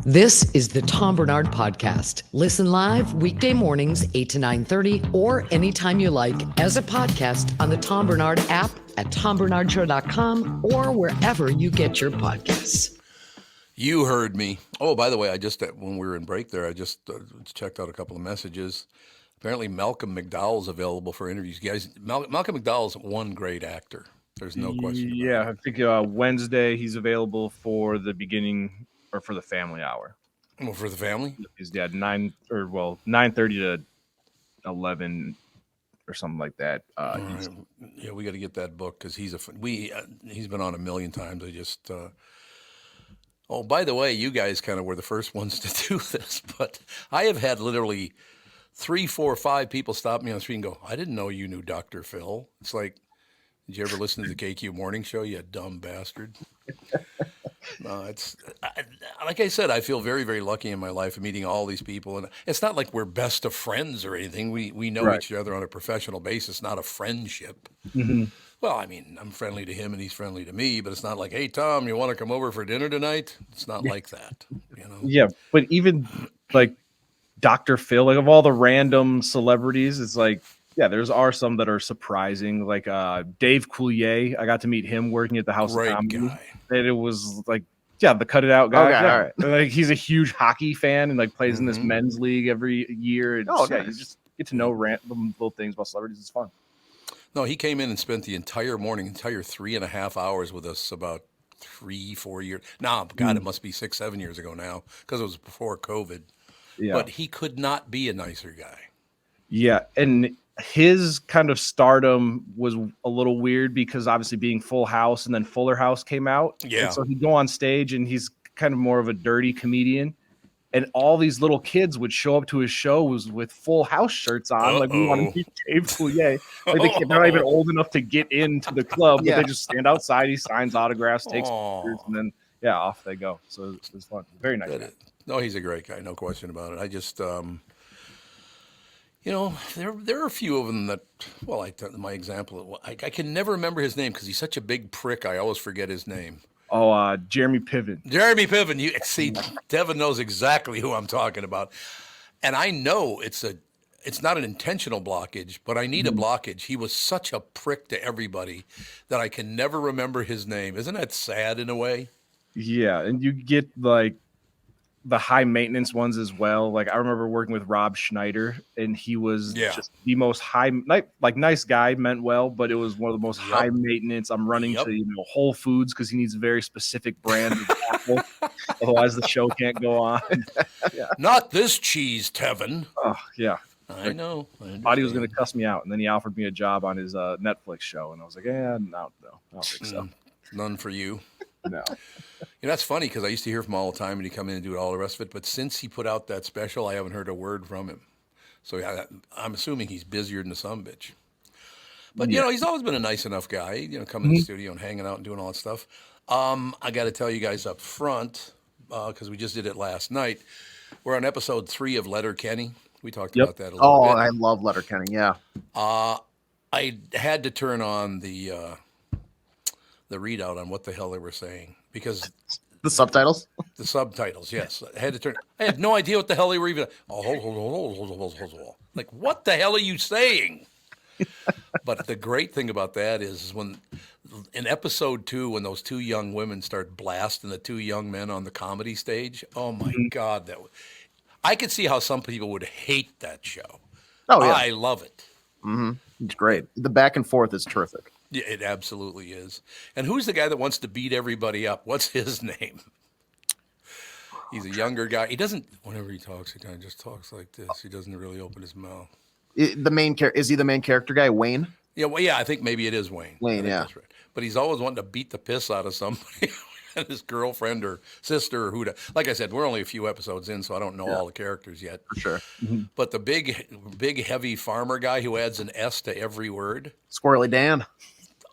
This is the Tom Barnard Podcast. Listen live weekday mornings 8 to 9:30 or anytime you like as a podcast on the Tom Barnard app at tombernardshow.com or wherever you get your podcasts. You heard me. Oh, by the way, when we were in break there, I just checked out a couple of messages. Apparently, Malcolm McDowell's available for interviews. Guys, Malcolm McDowell's one great actor. There's no question about it. Yeah, I think Wednesday he's available for the beginning or for the family hour. Well, for the family? He's 9:30 to 11 or something like that. Right. Yeah, we got to get that book because he's been on a million times. I just. Oh, by the way, you guys kind of were the first ones to do this, but I have had literally 3, 4, 5 people stop me on the street and go, "I didn't know you knew Dr. Phil." It's like, did you ever listen to the KQ Morning Show, you dumb bastard? No, like I said, I feel very, very lucky in my life of meeting all these people. And it's not like we're best of friends or anything. We know each other on a professional basis, not a friendship. Mm-hmm. Well, I mean, I'm friendly to him and he's friendly to me, but it's not like, "Hey, Tom, you want to come over for dinner tonight?" It's not like that, you know? Yeah, but even like Dr. Phil, like of all the random celebrities, it's like, yeah, are some that are surprising. Like Dave Coulier, I got to meet him working at the House of Comedy. Guy. And it was like, yeah, the Cut It Out guy. Okay, yeah. all right. Like he's a huge hockey fan and like plays in this men's league every year. And nice. You just get to know random little things about celebrities. It's fun. No, he came in and spent the entire 3.5 hours with us about 3, 4 years. Now, God, it must be 6, 7 years ago now because it was before COVID. Yeah. But he could not be a nicer guy. Yeah, and his kind of stardom was a little weird because obviously being Full House and then Fuller House came out. Yeah. And so he'd go on stage and he's kind of more of a dirty comedian. And all these little kids would show up to his shows with Full House shirts on. Like, we want to meet Dave Coulier. Like, they're not even old enough to get into the club, but they just stand outside. He signs autographs, takes pictures, and then, off they go. So it's fun. Very nice guy. No, he's a great guy. No question about it. I just, there are a few of them that, my example, I can never remember his name because he's such a big prick. I always forget his name. Oh, Jeremy Piven. Jeremy Piven. You see, Devin knows exactly who I'm talking about. And I know it's not an intentional blockage, but I need a blockage. He was such a prick to everybody that I can never remember his name. Isn't that sad in a way? Yeah, and you get like the high maintenance ones as well. Like I remember working with Rob Schneider, and he was just the most nice guy, meant well, but it was one of the most high maintenance. I'm running to Whole Foods because he needs a very specific brand of apple, otherwise the show can't go on. Not this cheese, Tevin. Oh yeah, I know. Thought he was going to cuss me out, and then he offered me a job on his Netflix show, and I was like, no, I don't think so. None for you. No. That's funny because I used to hear from him all the time and he'd come in and do all the rest of it. But since he put out that special, I haven't heard a word from him. So I'm assuming he's busier than a sumbitch. But, he's always been a nice enough guy, coming to the studio and hanging out and doing all that stuff. I got to tell you guys up front, because we just did it last night, we're on episode 3 of Letterkenny. We talked about that a little bit. Oh, I love Letterkenny, yeah. I had to turn on the readout on what the hell they were saying because the subtitles. The subtitles, yes. I had to turn. I had no idea what the hell they were even. Hold. Like, what the hell are you saying? But the great thing about that is when in episode 2, when those 2 young women start blasting the 2 young men on the comedy stage. Oh my God, I could see how some people would hate that show. Oh yeah, I love it. Mm-hmm. It's great. The back and forth is terrific. Yeah, it absolutely is. And who's the guy that wants to beat everybody up? What's his name? He's a younger guy. He doesn't, whenever he talks, he kind of just talks like this. He doesn't really open his mouth. The main character, is he the main character guy, Wayne? Yeah, I think maybe it is Wayne. That's right. But he's always wanting to beat the piss out of somebody, his girlfriend or sister or who. Like I said, we're only a few episodes in, so I don't know all the characters yet. For sure. But the big, heavy farmer guy who adds an S to every word. Squirrely Dan.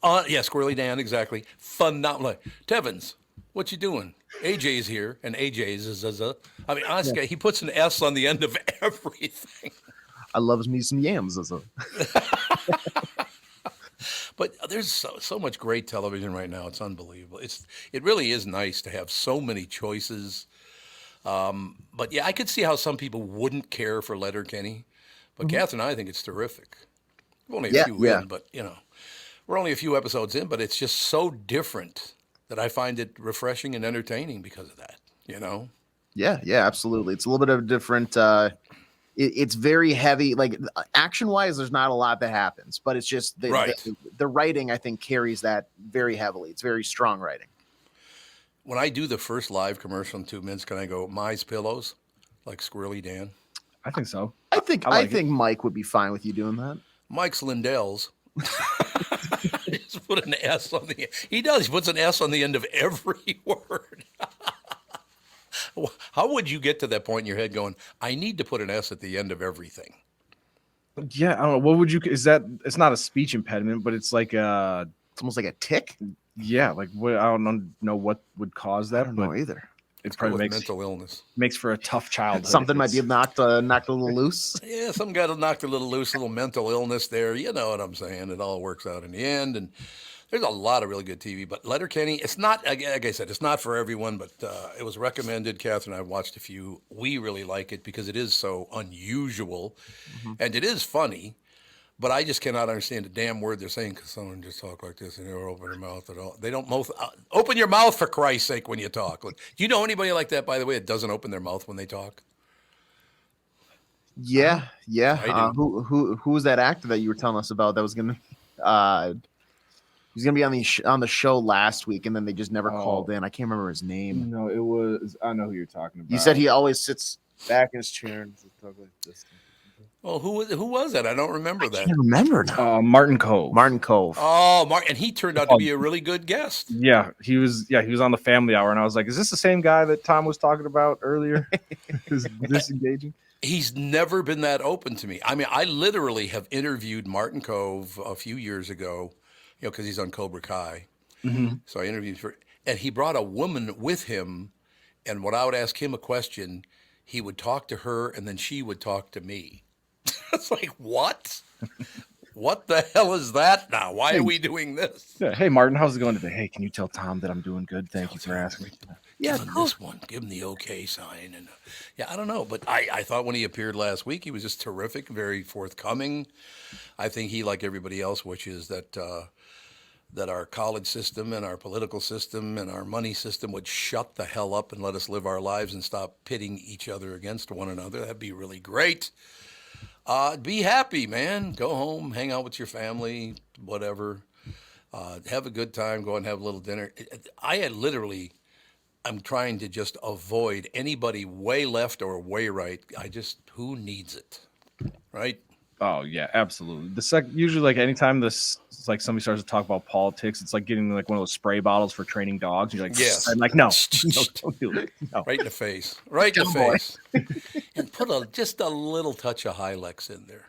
Squirrely Dan, exactly. Phenomenal. Tevins, what you doing? AJ's here, and AJ's is I mean, honestly, he puts an S on the end of everything. I loves me some yams. But there's so much great television right now. It's unbelievable. It really is nice to have so many choices. But yeah, I could see how some people wouldn't care for Letterkenny. But Catherine and I think it's terrific. We're only a few in, but we're only a few episodes in, but it's just so different that I find it refreshing and entertaining because of that, Yeah, absolutely. It's a little bit of a different. It's very heavy. Like action wise, there's not a lot that happens, but it's just the writing. I think carries that very heavily. It's very strong writing. When I do the first live commercial in 2 minutes, can I go Mize Pillows like Squirrely Dan? I think so. I think Mike would be fine with you doing that. Mike's Lindell's. Just put an S on the. He does. He puts an S on the end of every word. How would you get to that point in your head going, I need to put an S at the end of everything? Yeah, I don't know. What would you? Is that? It's not a speech impediment, but it's like it's almost like a tick. Yeah, like what? I don't know what would cause that. I don't know either. It's probably mental illness. Makes for a tough childhood. Something might be knocked a little loose. Yeah, some got knocked a little loose, a little mental illness there. You know what I'm saying? It all works out in the end. And there's a lot of really good TV. But Letterkenny, it's not, like I said, it's not for everyone, but it was recommended. Catherine and I watched a few. We really like it because it is so unusual. And it is funny. But I just cannot understand a damn word they're saying because someone just talk like this and they don't open their mouth at all. They don't open your mouth for Christ's sake when you talk. Do you know anybody like that, by the way, that doesn't open their mouth when they talk? Yeah. I do. Who was that actor that you were telling us about that was gonna? He was gonna be on the show last week, and then they just never called in. I can't remember his name. No, it was. I know who you're talking about. You said he always sits back in his chair and talk like this. Oh, who was that? I don't remember that. I can't remember now. Martin Cove. Oh, and he turned out to be a really good guest. Yeah, he was on the Family Hour, and I was like, "Is this the same guy that Tom was talking about earlier?" Is disengaging? He's never been that open to me. I mean, I literally have interviewed Martin Cove a few years ago, because he's on Cobra Kai. So I interviewed and he brought a woman with him, and when I would ask him a question, he would talk to her, and then she would talk to me. It's like, what? What the hell is that now? Why are we doing this? Yeah. Hey, Martin, how's it going today? Hey, can you tell Tom that I'm doing good? Thank you for asking me. Yeah, give him this one. Give him the okay sign. And I don't know. But I thought when he appeared last week, he was just terrific, very forthcoming. I think he, like everybody else, wishes that our college system and our political system and our money system would shut the hell up and let us live our lives and stop pitting each other against one another. That'd be really great. Be happy, man. Go home, hang out with your family, whatever. Have a good time. Go and have a little dinner. I'm trying to just avoid anybody way left or way right. Who needs it, right? Oh yeah, absolutely. Usually, like anytime somebody starts to talk about politics, it's like getting like one of those spray bottles for training dogs. You're like, yes. I'm like, no, don't do it. No. Right in the face. Right in the face. And put just a little touch of Hylex in there.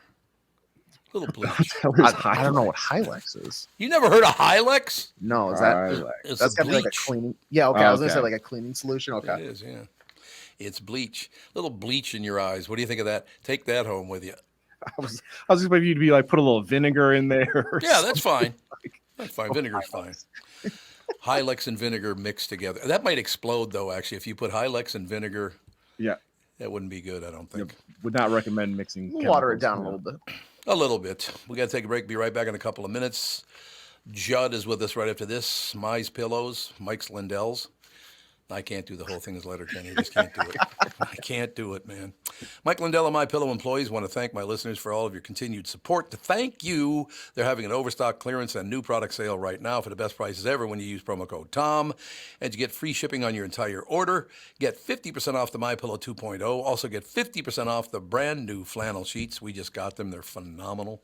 A little bleach. I don't know what Hylex is. You never heard of Hylex? No, is It's that's gotta be like a cleaning? Yeah, okay. I was gonna say like a cleaning solution. Okay, it is. Yeah, it's bleach. A little bleach in your eyes. What do you think of that? Take that home with you. I was expecting you to be like put a little vinegar in there. Yeah, that's fine. That's fine. Vinegar's fine. Hylex and vinegar mixed together. That might explode though. Actually, if you put Hylex and vinegar, yeah, that wouldn't be good. I don't think. Yep. Would not recommend mixing. Water it down a little bit. A little bit. We got to take a break. Be right back in a couple of minutes. Judd is with us right after this. Mize Pillows, Mike's Lindell's. I can't do the whole thing as Letterkenny. I just can't do it. I can't do it, man. Mike Lindell and My Pillow employees want to thank my listeners for all of your continued support. To thank you, they're having an overstock clearance and new product sale right now for the best prices ever when you use promo code TOM. And you get free shipping on your entire order. Get 50% off the My Pillow 2.0. Also get 50% off the brand new flannel sheets. We just got them. They're phenomenal.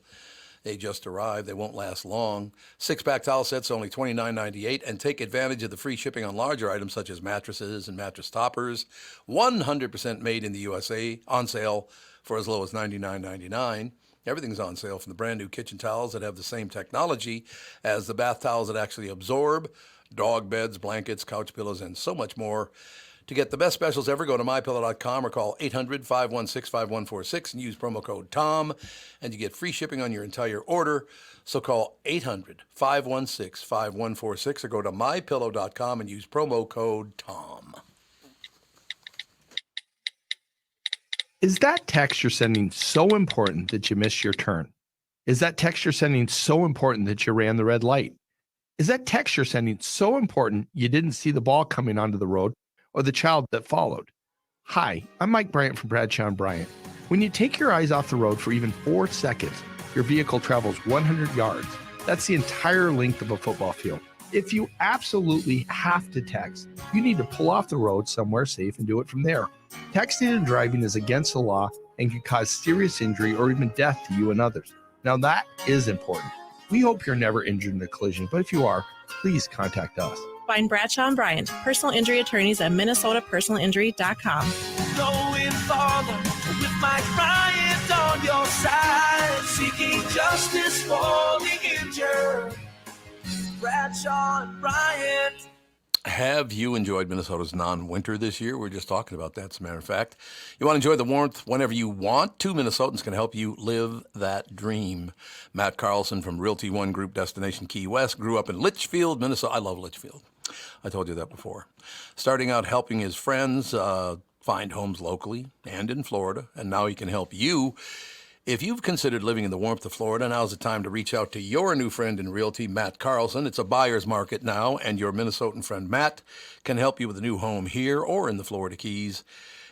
They just arrived. They won't last long. 6-pack towel sets only $29.98, and take advantage of the free shipping on larger items such as mattresses and mattress toppers. 100% made in the USA, on sale for as low as $99.99. Everything's on sale from the brand new kitchen towels that have the same technology as the bath towels that actually absorb, dog beds, blankets, couch pillows, and so much more. To get the best specials ever, go to mypillow.com or call 800-516-5146 and use promo code TOM, and you get free shipping on your entire order. So call 800-516-5146 or go to mypillow.com and use promo code TOM. Is that text you're sending so important that you missed your turn? Is that text you're sending so important that you ran the red light? Is that text you're sending so important you didn't see the ball coming onto the road or the child that followed? Hi, I'm Mike Bryant from Bradshaw and Bryant. When you take your eyes off the road for even 4 seconds, your vehicle travels 100 yards. That's the entire length of a football field. If you absolutely have to text, you need to pull off the road somewhere safe and do it from there. Texting and driving is against the law and can cause serious injury or even death to you and others. Now that is important. We hope you're never injured in a collision, but if you are, please contact us. Find Bradshaw and Bryant, personal injury attorneys at minnesotapersonalinjury.com. Going farther with Mike Bryant on your side, seeking justice for the injured. Bradshaw and Bryant. Have you enjoyed Minnesota's non-winter this year? We're just talking about that, as a matter of fact. You want to enjoy the warmth whenever you want. 2 Minnesotans can help you live that dream. Matt Carlson from Realty One Group Destination Key West grew up in Litchfield, Minnesota. I love Litchfield. I told you that before. Starting out helping his friends find homes locally and in Florida, and now he can help you. If you've considered living in the warmth of Florida, now's the time to reach out to your new friend in realty, Matt Carlson. It's a buyer's market now, and your Minnesotan friend Matt can help you with a new home here or in the Florida Keys.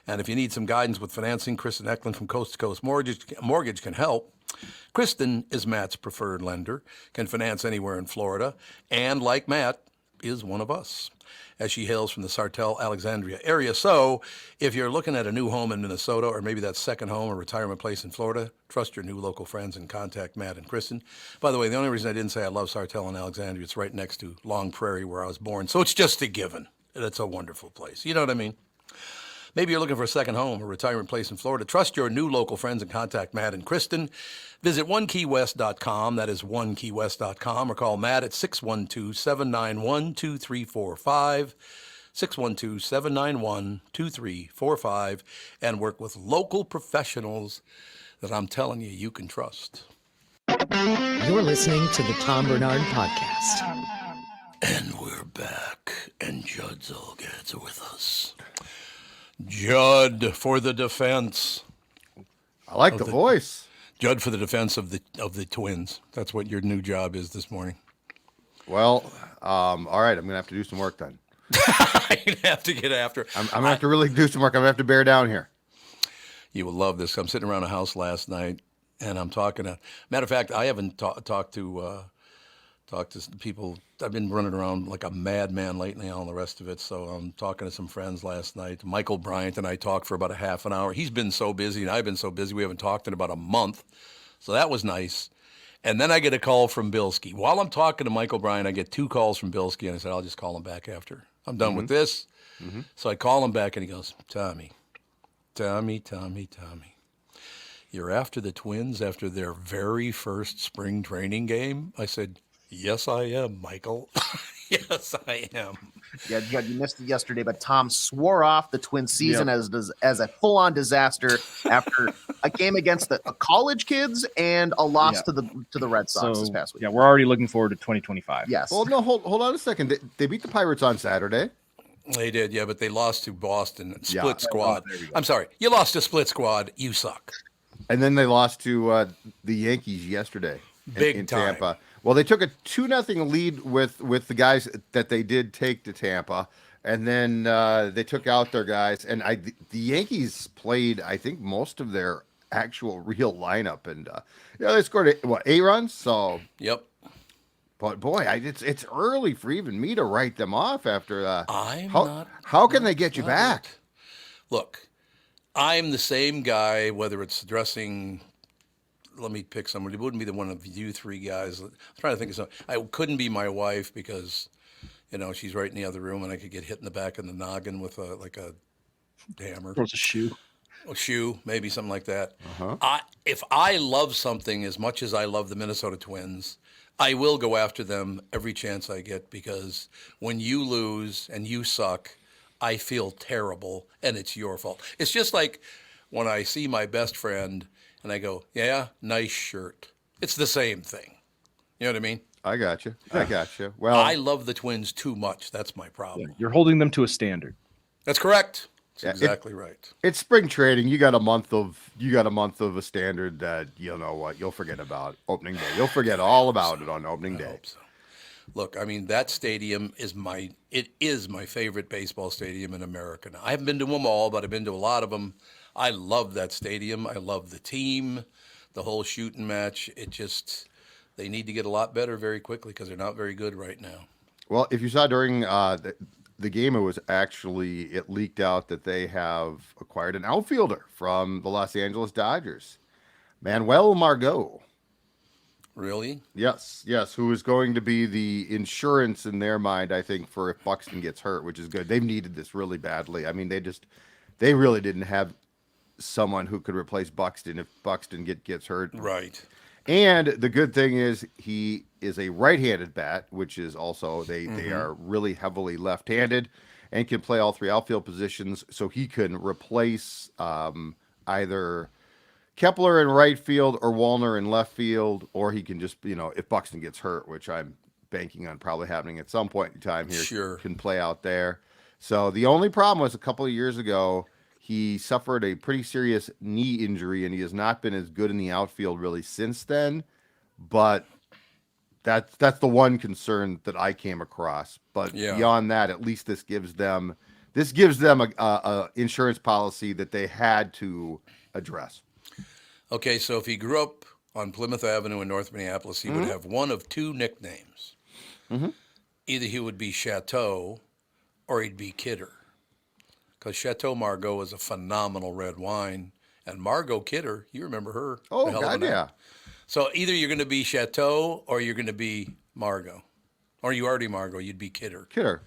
And if you need some guidance with financing, Kristen Eklund from Coast to Coast Mortgage can help. Kristen is Matt's preferred lender, can finance anywhere in Florida, and like Matt, is one of us, as she hails from the Sartell, Alexandria area. So if you're looking at a new home in Minnesota, or maybe that second home or retirement place in Florida, trust your new local friends and contact Matt and Kristen. By the way, the only reason I didn't say I love Sartell and Alexandria, it's right next to Long Prairie where I was born. So it's just a given. It's a wonderful place. You know what I mean? Maybe you're looking for a second home or retirement place in Florida. Trust your new local friends and contact Matt and Kristen. Visit onekeywest.com. That is onekeywest.com, or call Matt at 612-791-2345. 612-791-2345, and work with local professionals that I'm telling you, you can trust. You're listening to the Tom Barnard Podcast. And we're back, and Judd Zulgad's with us. Judd for the defense. I like the voice. Judd for the defense of the Twins. That's what your new job is this morning. Well, all right, I'm going to have to do some work then. You're going to have to get after it. I'm going to have to really do some work. I'm going to have to bear down here. You will love this. I'm sitting around a house last night, and I'm talking to, matter of fact, I haven't talked to people. I've been running around like a madman lately and all the rest of it. So I'm talking to some friends last night. Michael Bryant and I talked for about a half an hour. He's been so busy, and I've been so busy. We haven't talked in about a month. So that was nice. And then I get a call from Bilski. While I'm talking to Michael Bryant, I get 2 calls from Bilski, and I said, I'll just call him back after I'm done with this. Mm-hmm. So I call him back, and he goes, Tommy, you're after the Twins after their very first spring training game? I said, yes, I am, Michael. Yes, I am. Yeah, Judd, you missed it yesterday, but Tom swore off the Twins season as a full-on disaster after a game against the college kids and a loss to the Red Sox this past week. Yeah, we're already looking forward to 2025. Yes. Well, no, hold on a second. They beat the Pirates on Saturday. They did, yeah, but they lost to Boston. Split squad. Oh, I'm sorry. You lost to split squad. You suck. And then they lost to the Yankees yesterday in time. Tampa. Well, they took a 2-0 lead with the guys that they did take to Tampa, and then they took out their guys. And the Yankees played, I think, most of their actual real lineup, and they scored 8 runs. So yep. But boy, it's early for even me to write them off after. How can they get you back? Look, I'm the same guy, whether it's addressing. Let me pick somebody. It wouldn't be the one of you 3 guys. I'm trying to think of something. I couldn't be my wife because, she's right in the other room, and I could get hit in the back of the noggin with a hammer. Or it's a shoe. A shoe, maybe something like that. Uh-huh. If I love something as much as I love the Minnesota Twins, I will go after them every chance I get, because when you lose and you suck, I feel terrible, and it's your fault. It's just like when I see my best friend and I go, yeah, nice shirt. It's the same thing. You know what I mean? I got you. Well, I love the Twins too much. That's my problem. Yeah, you're holding them to a standard. That's correct. That's exactly right. It's spring training. You got a month of a standard that you know what you'll forget about opening day. You'll forget all about it on opening I day. hope so. Look, I mean, that stadium is my favorite baseball stadium in America. Now, I haven't been to them all, but I've been to a lot of them. I love that stadium. I love the team, the whole shooting match. They need to get a lot better very quickly because they're not very good right now. Well, if you saw during the game, it leaked out that they have acquired an outfielder from the Los Angeles Dodgers, Manuel Margot. Really? Yes, who is going to be the insurance in their mind, I think, for if Buxton gets hurt, which is good. They've needed this really badly. I mean, they really didn't have someone who could replace Buxton if Buxton gets hurt. Right. And the good thing is he is a right-handed bat, which is also they are really heavily left-handed and can play all three outfield positions. So he can replace either Kepler in right field or Wallner in left field, or he can just, if Buxton gets hurt, which I'm banking on probably happening at some point in time here, sure, can play out there. So the only problem was a couple of years ago, he suffered a pretty serious knee injury, and he has not been as good in the outfield really since then. But that's the one concern that I came across. But beyond that, at least this gives them a insurance policy that they had to address. Okay, so if he grew up on Plymouth Avenue in North Minneapolis, he would have one of two nicknames. Either he would be Chateau or he'd be Kidder. Because Chateau Margaux is a phenomenal red wine. And Margot Kidder, you remember her. Oh, God, yeah. So either you're going to be Chateau or you're going to be Margot. Or you already Margot, you'd be Kidder. Kidder.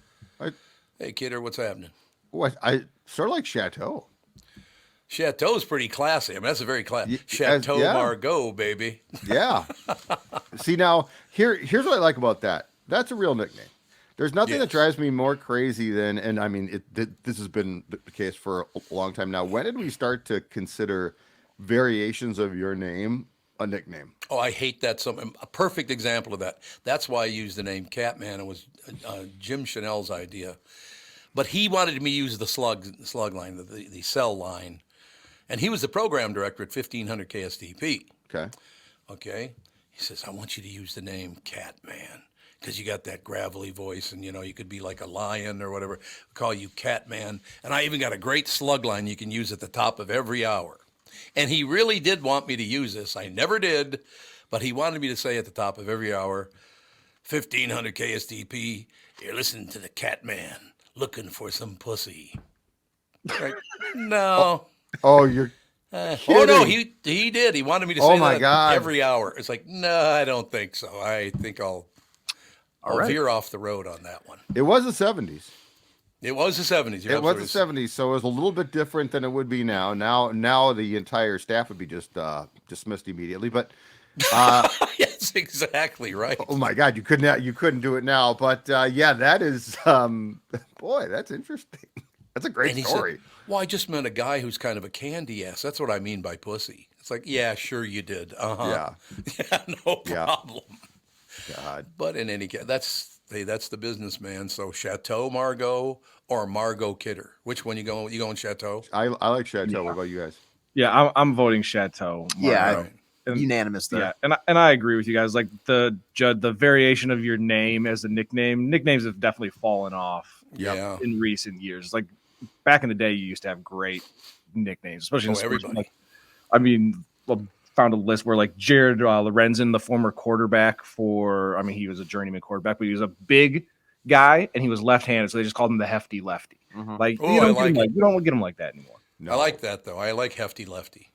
Hey, Kidder, what's happening? What? I sort of like Chateau. Chateau's pretty classy. I mean, that's a very classy. Chateau Margaux, baby. Yeah. See, now, here's what I like about that. That's a real nickname. There's nothing that drives me more crazy than, and I mean, this has been the case for a long time now. When did we start to consider variations of your name a nickname? Oh, I hate that. A perfect example of that. That's why I used the name Catman. It was Jim Chanel's idea. But he wanted me to use the slug line, the cell line. And he was the program director at 1500 KSTP. Okay. He says, I want you to use the name Catman because you got that gravelly voice and, you could be like a lion or whatever. We'll call you Catman. And I even got a great slug line you can use at the top of every hour. And he really did want me to use this. I never did, but he wanted me to say at the top of every hour, 1500 KSTP, you're listening to the Catman looking for some pussy. Right? No. Oh, you're oh no, he did. He wanted me to say God. Every hour. It's like, no, I don't think so. I think I'll veer off the road on that one. It was the 70s. It was the 70s. It was the 70s, so it was a little bit different than it would be now. Now the entire staff would be just dismissed immediately. But yes, exactly right. Oh my God, you couldn't do it now. But that is boy, that's interesting. That's a great story. Said, well, I just meant a guy who's kind of a candy ass. That's what I mean by pussy. It's like, yeah, sure you did. Yeah, no problem. God. But in any case, that's the businessman. So Chateau Margaux or Margot Kidder. Which one you going Chateau? I like Chateau. Yeah. What about you guys? Yeah, I'm voting Chateau. Yeah, unanimous there. Yeah, and I agree with you guys. Like the variation of your name as a nickname. Nicknames have definitely fallen off. Yeah. In recent years, like back in the day, you used to have great nicknames, especially in sports. Everybody. Like, I mean, found a list where like Jared Lorenzen, the former quarterback he was a journeyman quarterback, but he was a big guy and he was left-handed, so they just called him the Hefty Lefty. Like, you don't get him like that anymore. No. I like that though. I like Hefty Lefty.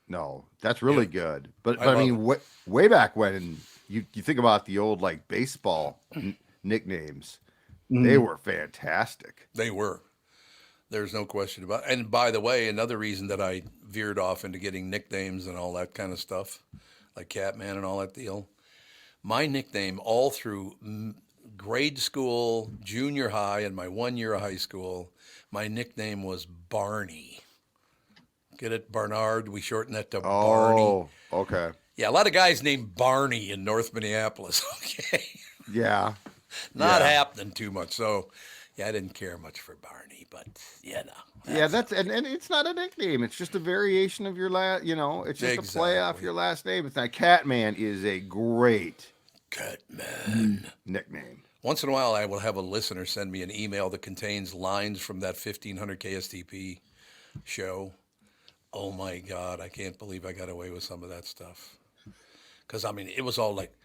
No, that's really good. But I mean, way back when you think about the old like baseball nicknames, they were fantastic. They were. There's no question about it. And by the way, another reason that I veered off into getting nicknames and all that kind of stuff, like Catman and all that deal, my nickname all through grade school, junior high, and my 1 year of high school, my nickname was Barney. Get it? Barnard. We shorten that to Barney. Oh, okay. Yeah, a lot of guys named Barney in North Minneapolis. Okay. Yeah. Not happening too much. So, Yeah, I didn't care much for Barney, but yeah, that's and it's not a nickname. It's just a variation of your last. It's just a play off your last name. It's not. Catman is a great Catman nickname. Once in a while, I will have a listener send me an email that contains lines from that 1500 KSTP show. Oh my God, I can't believe I got away with some of that stuff. Because, I mean, it was all like,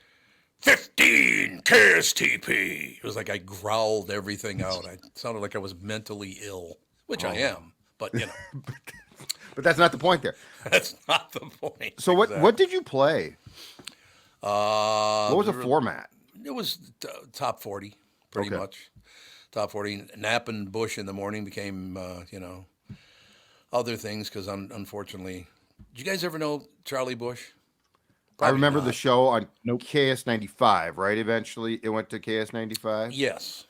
15 KSTP. It was like I growled everything out. I sounded like I was mentally ill, which I am, but But that's not the point there. That's not the point. So what did you play? What was the format? It was top 40, pretty much. Top 40. Nap and Bush in the morning became, other things because unfortunately, did you guys ever know Charlie Bush? Probably I remember not. the show on KS95, right? Eventually, it went to KS95. Yes,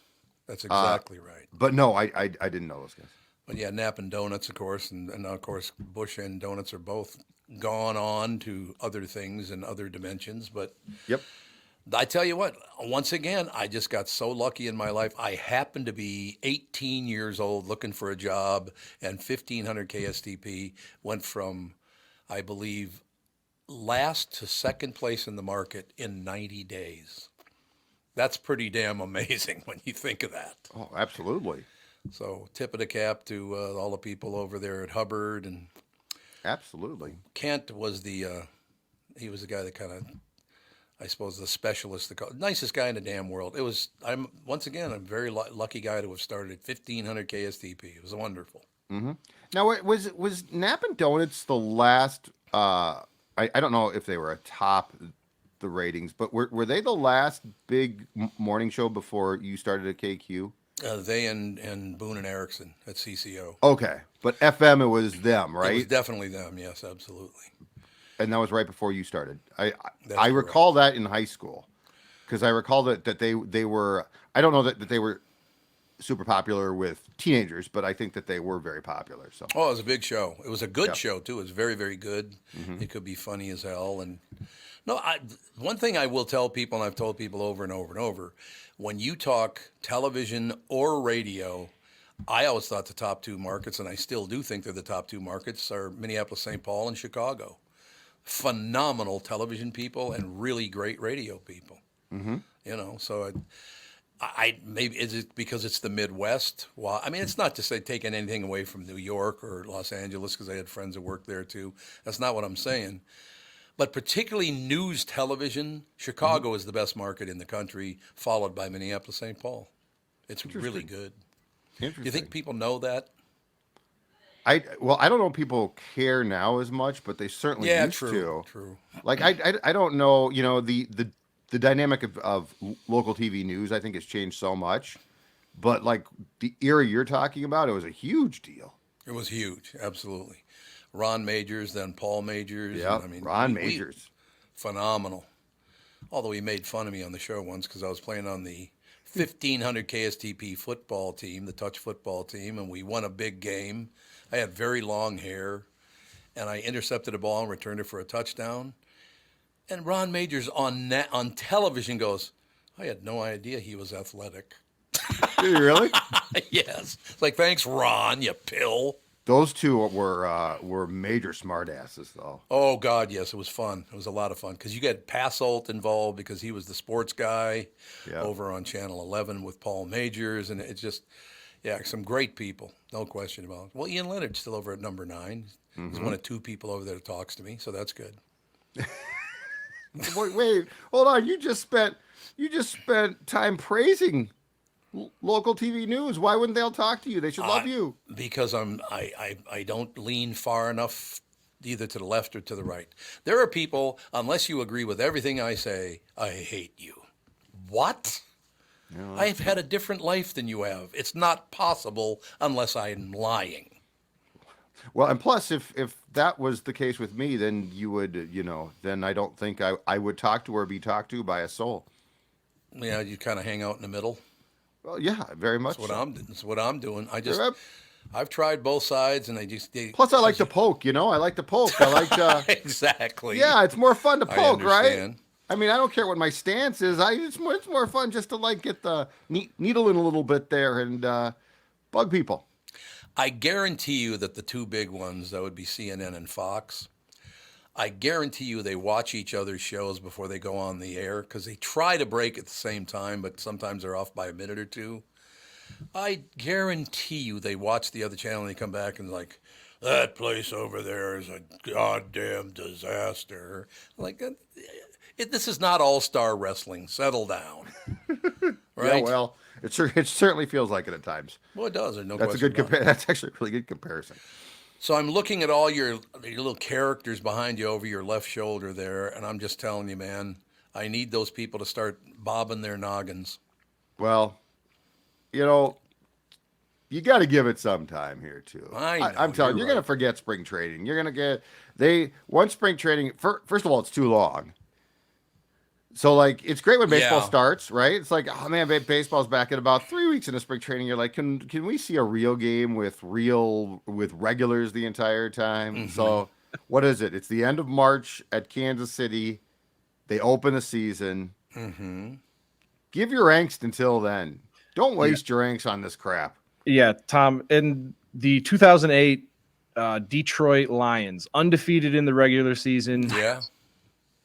that's exactly right. But no, I didn't know those guys. But yeah, Nap and Donuts, of course, and of course, Bush and Donuts are both gone on to other things and other dimensions. But yep. I tell you what, once again, I just got so lucky in my life. I happened to be 18 years old looking for a job, and 1500 KSTP went from, I believe, last to second place in the market in 90 days. That's pretty damn amazing when you think of that. Oh, absolutely. So tip of the cap to all the people over there at Hubbard. And absolutely. Kent was he was the guy that kind of, I suppose, the specialist, the nicest guy in the damn world. I'm a very lucky guy to have started at 1500 KSTP. It was wonderful. Mm-hmm. Now, was Nap and Donuts the last, I don't know if they were atop the ratings, but were they the last big morning show before you started at KQ? They and Boone and Erickson at CCO. Okay, but FM, it was them, right? It was definitely them, yes, absolutely. And that was right before you started. I recall that in high school, because I recall that they were, I don't know that they were super popular with teenagers, but I think that they were very popular. So it was a big show. It was a good show too. It was very, very good. Mm-hmm. It could be funny as hell. And one thing I will tell people, and I've told people over and over and over, when you talk television or radio, I always thought the top two markets, and I still do think they're the top two markets, are Minneapolis, St. Paul, and Chicago. Phenomenal television people and really great radio people. Mm-hmm. So I maybe is it because it's the Midwest? Well, I mean, it's not to say taking anything away from New York or Los Angeles, because I had friends that worked there too. That's not what I'm saying. But particularly news television, Chicago is the best market in the country, followed by Minneapolis, St. Paul. It's really good. Do you think people know that? I don't know if people care now as much, but they certainly used to. True. Like I don't know, the dynamic of local TV news, I think, has changed so much. But like the era you're talking about, it was a huge deal. It was huge, absolutely. Ron Majors, then Paul Majors. Yeah, Ron Majors. Phenomenal. Although he made fun of me on the show once because I was playing on the 1500 KSTP football team, the touch football team, and we won a big game. I had very long hair, and I intercepted a ball and returned it for a touchdown. And Ron Majors on television goes, I had no idea he was athletic. Did you really? Yes. It's like, thanks, Ron, you pill. Those two were major smartasses, though. Oh, God, yes. It was fun. It was a lot of fun because you get Passolt involved because he was the sports guy over on Channel 11 with Paul Majors. And it's just, some great people. No question about it. Well, Ian Leonard's still over at number 9. Mm-hmm. He's one of 2 people over there that talks to me, so that's good. Wait, hold on. You just spent time praising local TV news. Why wouldn't they all talk to you? They should love you. Because I don't lean far enough either to the left or to the right. There are people, unless you agree with everything I say, I hate you. What? No, I've had a different life than you have. It's not possible unless I'm lying. Well, and plus, if that was the case with me, then you would, then I don't think I would talk to or be talked to by a soul. Yeah, you kind of hang out in the middle. Well, yeah, very much. That's what I'm doing. I've tried both sides, and plus, I like to poke. I like to poke. I like to exactly. Yeah, it's more fun to poke, right? I mean, I don't care what my stance is. It's more fun just to like get the needle in a little bit there and bug people. I guarantee you that the two big ones, that would be CNN and Fox, I guarantee you they watch each other's shows before they go on the air because they try to break at the same time, but sometimes they're off by a minute or two. I guarantee you they watch the other channel and they come back and like, that place over there is a goddamn disaster. Like, this is not all-star wrestling. Settle down. Right? Yeah, well, it certainly feels like it at times. Well, it does. There's no That's a question good about it. That's actually a really good comparison. So I'm looking at all your little characters behind you over your left shoulder there, and I'm just telling you, man, I need those people to start bobbing their noggins. Well, you know, you got to give it some time here too. I'm telling you, you're going to forget spring training. You're going to get once spring training. First of all, it's too long. So like, it's great when baseball starts, right? It's like, oh man, baseball's back in about 3 weeks into spring training. You're like, can we see a real game with regulars the entire time? Mm-hmm. So what is it? It's the end of March at Kansas City. They open the season. Mm-hmm. Give your angst until then. Don't waste your angst on this crap. Yeah, Tom, in the 2008 Detroit Lions, undefeated in the regular season. Yeah.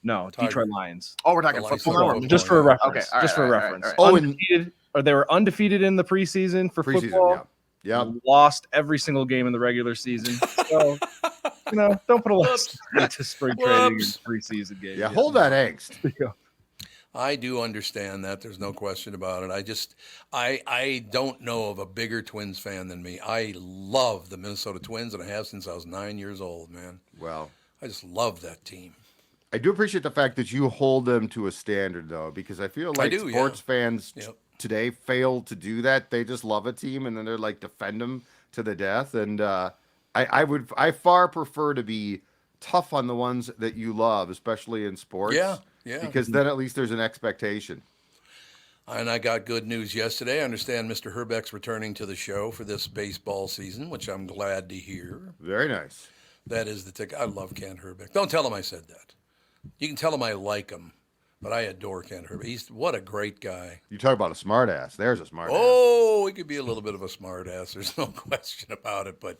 No, Detroit Lions. Oh, we're talking football. Just for a reference. Okay, just for a reference. All right. Undefeated, or they were undefeated in the preseason for football. Yeah. Lost every single game in the regular season. So, don't put a lot into spring training and preseason games. Yeah, hold that angst. I do understand that. There's no question about it. I don't know of a bigger Twins fan than me. I love the Minnesota Twins, and I have since I was 9 years old, man. Well, I just love that team. I do appreciate the fact that you hold them to a standard, though, because I feel like sports fans today fail to do that. They just love a team, and then they're like defend them to the death. And I far prefer to be tough on the ones that you love, especially in sports. Yeah. Because then at least there's an expectation. And I got good news yesterday. I understand Mr. Herbeck's returning to the show for this baseball season, which I'm glad to hear. Very nice. That is the ticket. I love Kent Herbeck. Don't tell him I said that. You can tell him I like him, but I adore Kent Herbeck. What a great guy. You talk about a smart ass. There's a smart ass. Oh, he could be a little bit of a smart ass. There's no question about it. But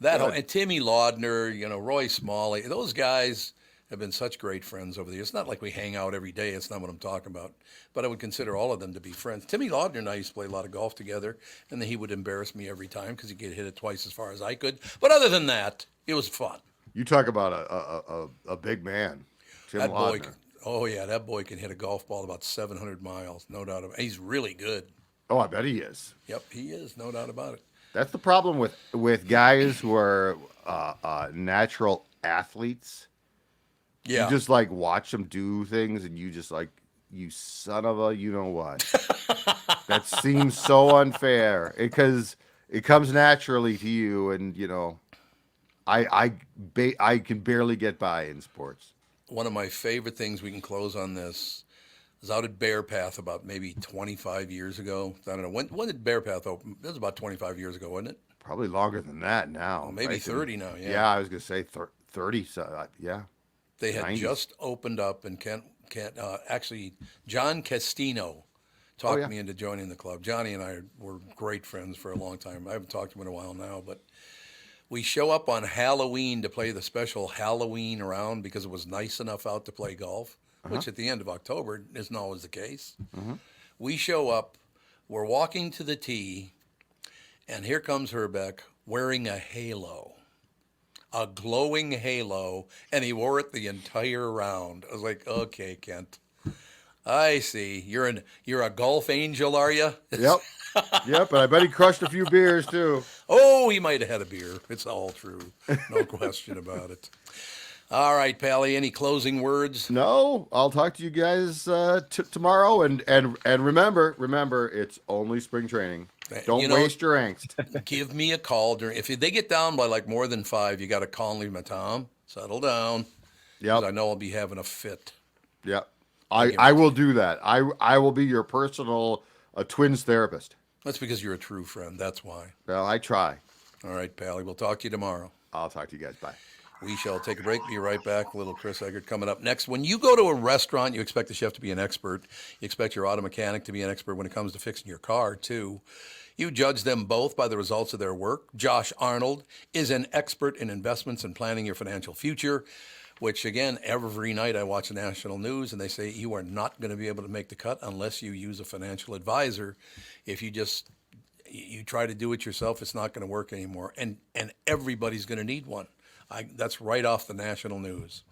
and Timmy Laudner, Roy Smalley, those guys have been such great friends over the years. It's not like we hang out every day. It's not what I'm talking about. But I would consider all of them to be friends. Timmy Laudner and I used to play a lot of golf together, and then he would embarrass me every time because he could hit it twice as far as I could. But other than that, it was fun. You talk about a big man. Tim Laudner. That boy can hit a golf ball about 700 miles, no doubt about it. He's really good. Oh, I bet he is. Yep, he is, no doubt about it. That's the problem with guys who are natural athletes. Yeah. You just like watch them do things, and you just like, you son of a, you know what? That seems so unfair because it comes naturally to you, and I can barely get by in sports. One of my favorite things, we can close on this, is out at Bear Path about maybe 25 years ago. I don't know. When did Bear Path open? It was about 25 years ago, wasn't it? Probably longer than that now. Well, maybe 30 now, yeah. Yeah, I was going to say 30. So, yeah. They had 90s. just opened up, and actually, John Castino talked me into joining the club. Johnny and I were great friends for a long time. I haven't talked to him in a while now, but we show up on Halloween to play the special Halloween round because it was nice enough out to play golf, which at the end of October isn't always the case. Mm-hmm. We show up, we're walking to the tee, and here comes Herbeck wearing a halo, a glowing halo, and he wore it the entire round. I was like, okay, Kent, I see. You're a golf angel, are you? Yep. Yep, and I bet he crushed a few beers too. Oh, he might have had a beer. It's all true. No question about it. All right, Pally, any closing words? No, I'll talk to you guys tomorrow. And remember, it's only spring training. Don't waste your angst. Give me a call. If they get down by like more than 5, you got to call and leave them, Tom. Settle down. Yep. I know I'll be having a fit. Yep. I will do that. I will be your personal Twins therapist. That's because you're a true friend. That's why. Well, I try. All right, Pally. We'll talk to you tomorrow. I'll talk to you guys. Bye. We shall take a break. Be right back. Little Chris Egert coming up next. When you go to a restaurant, you expect the chef to be an expert. You expect your auto mechanic to be an expert when it comes to fixing your car, too. You judge them both by the results of their work. Josh Arnold is an expert in investments and planning your financial future, which, again, every night I watch the national news, and they say you are not going to be able to make the cut unless you use a financial advisor. If you try to do it yourself, it's not going to work anymore. And everybody's going to need one. That's right off the national news.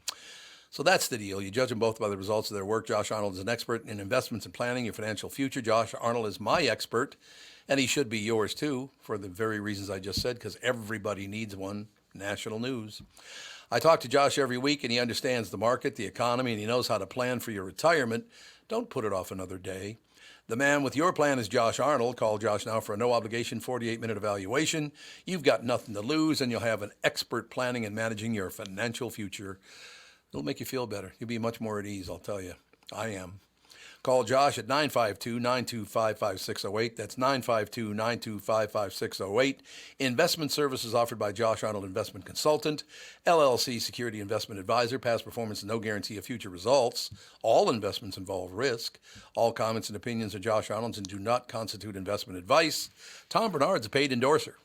So that's the deal. You judge them both by the results of their work. Josh Arnold is an expert in investments and planning your financial future. Josh Arnold is my expert, and he should be yours too, for the very reasons I just said, because everybody needs one. National news. I talk to Josh every week, and he understands the market, the economy, and he knows how to plan for your retirement. Don't put it off another day. The man with your plan is Josh Arnold. Call Josh now for a no-obligation 48-minute evaluation. You've got nothing to lose, and you'll have an expert planning and managing your financial future. It'll make you feel better. You'll be much more at ease, I'll tell you. I am. Call Josh at 952-925-5608. That's 952-925-5608. Investment services offered by Josh Arnold Investment Consultant, LLC Security Investment Advisor. Past performance and no guarantee of future results. All investments involve risk. All comments and opinions are Josh Arnold's and do not constitute investment advice. Tom Barnard's a paid endorser.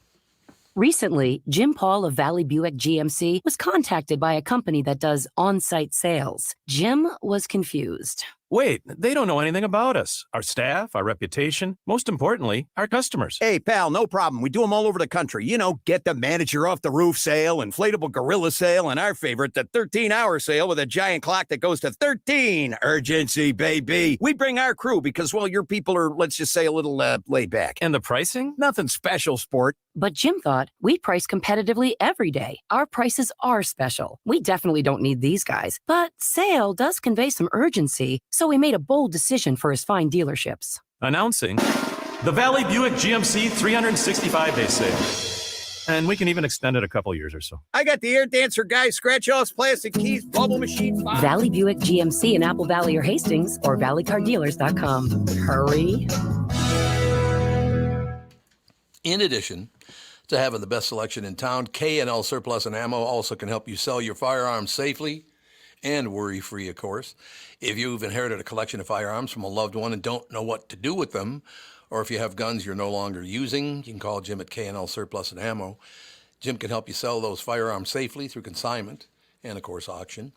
Recently, Jim Paul of Valley Buick GMC was contacted by a company that does on-site sales. Jim was confused. Wait, they don't know anything about us, our staff, our reputation, most importantly, our customers. Hey, pal, no problem. We do them all over the country. You know, get the manager off the roof sale, inflatable gorilla sale, and our favorite, the 13-hour sale with a giant clock that goes to 13. Urgency, baby. We bring our crew because, well, your people are, let's just say, a little laid back. And the pricing? Nothing special, sport. But Jim thought we price competitively every day. Our prices are special. We definitely don't need these guys. But sale does convey some urgency, so we made a bold decision for his fine dealerships. Announcing the Valley Buick GMC 365-day sale. And we can even extend it a couple years or so. I got the air dancer guy, scratch-offs, plastic keys, bubble machine. Valley Buick GMC in Apple Valley or Hastings or valleycardealers.com. Hurry. In addition to having the best selection in town, K&L Surplus and Ammo also can help you sell your firearms safely and worry-free, of course. If you've inherited a collection of firearms from a loved one and don't know what to do with them, or if you have guns you're no longer using, you can call Jim at K&L Surplus and Ammo. Jim can help you sell those firearms safely through consignment and, of course, auction.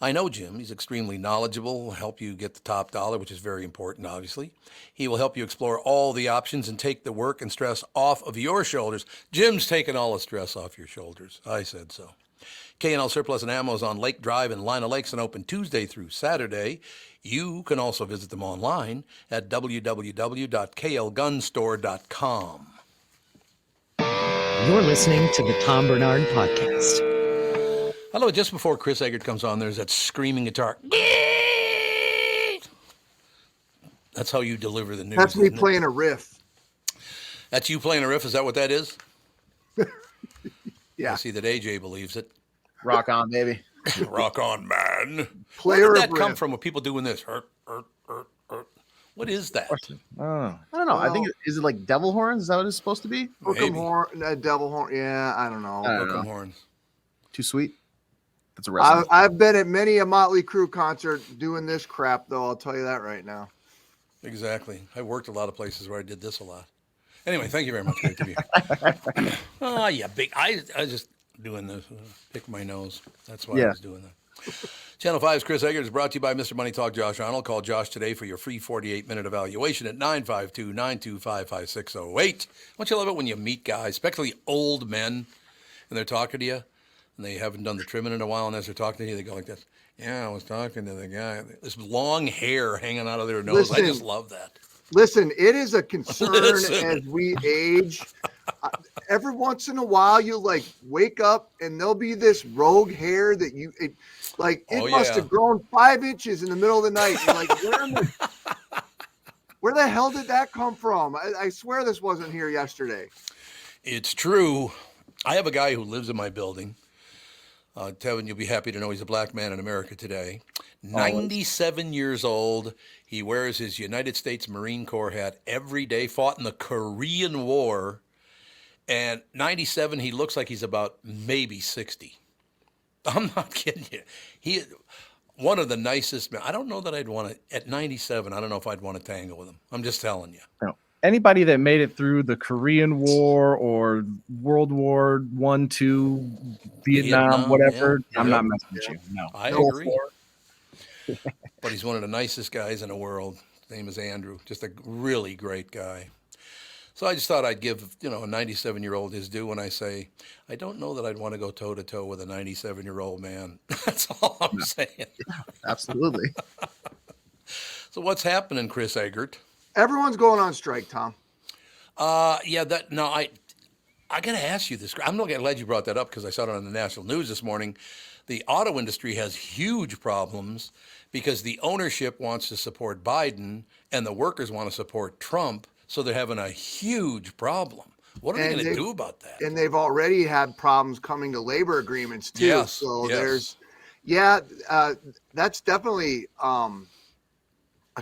I know Jim. He's extremely knowledgeable. He'll help you get the top dollar, which is very important, obviously. He will help you explore all the options and take the work and stress off of your shoulders. Jim's taking all the stress off your shoulders. I said so. K&L Surplus and Ammo is on Lake Drive in Lina Lakes and open Tuesday through Saturday. You can also visit them online at www.klgunstore.com. You're listening to the Tom Barnard Podcast. Hello, just before Chris Egert comes on, there's that screaming guitar. That's how you deliver the news. That's me playing a riff. That's you playing a riff? Is that what that is? Yeah. I see that AJ believes it. Rock on, baby. Rock on, man. Player Where did that of come riff. from with people doing this? What is that? I don't know. I think is it like devil horns? Is that what it's supposed to be? Hook'em horn, devil horn. Yeah, I don't know. Hook'em horns. Too sweet. That's a wrestling. I've been at many a Motley Crue concert doing this crap, though. I'll tell you that right now. Exactly. I worked a lot of places where I did this a lot. Anyway, thank you very much. Great to be here. Oh, yeah, big. I was just doing this. Pick my nose. That's why I was doing that. Channel 5's Chris Egert is brought to you by Mr. Money Talk Josh Arnold. Call Josh today for your free 48-minute evaluation at 952-925-5608. Don't you love it when you meet guys, especially old men, and they're talking to you, and they haven't done the trimming in a while, and as they're talking to you, they go like this. Yeah, I was talking to the guy. This long hair hanging out of their nose. Listen, I just love that. Listen, it is a concern as we age. Every once in a while, you like wake up and there'll be this rogue hair that it must have grown 5 inches in the middle of the night. You're like, where the hell did that come from? I swear this wasn't here yesterday. It's true. I have a guy who lives in my building. Tevin, you'll be happy to know he's a black man in America today. 97 years old. He wears his United States Marine Corps hat every day, fought in the Korean War. And 97, he looks like he's about maybe 60. I'm not kidding you. He, one of the nicest men. I don't know that I'd want to, at 97, I don't know if I'd want to tangle with him. I'm just telling you. No. Anybody that made it through the Korean War or World War I, II, Vietnam, whatever, I'm not messing with you. No. I agree. But he's one of the nicest guys in the world. His name is Andrew. Just a really great guy. So I just thought I'd give, a 97-year-old his due when I say, I don't know that I'd want to go toe-to-toe with a 97-year-old man. That's all I'm saying. Yeah, absolutely. So what's happening, Chris Egert? Everyone's going on strike, Tom. I got to ask you this. I'm glad you brought that up because I saw it on the national news this morning. The auto industry has huge problems because the ownership wants to support Biden and the workers want to support Trump. So they're having a huge problem. What are they going to do about that? And they've already had problems coming to labor agreements too. Yes, so yes. That's definitely a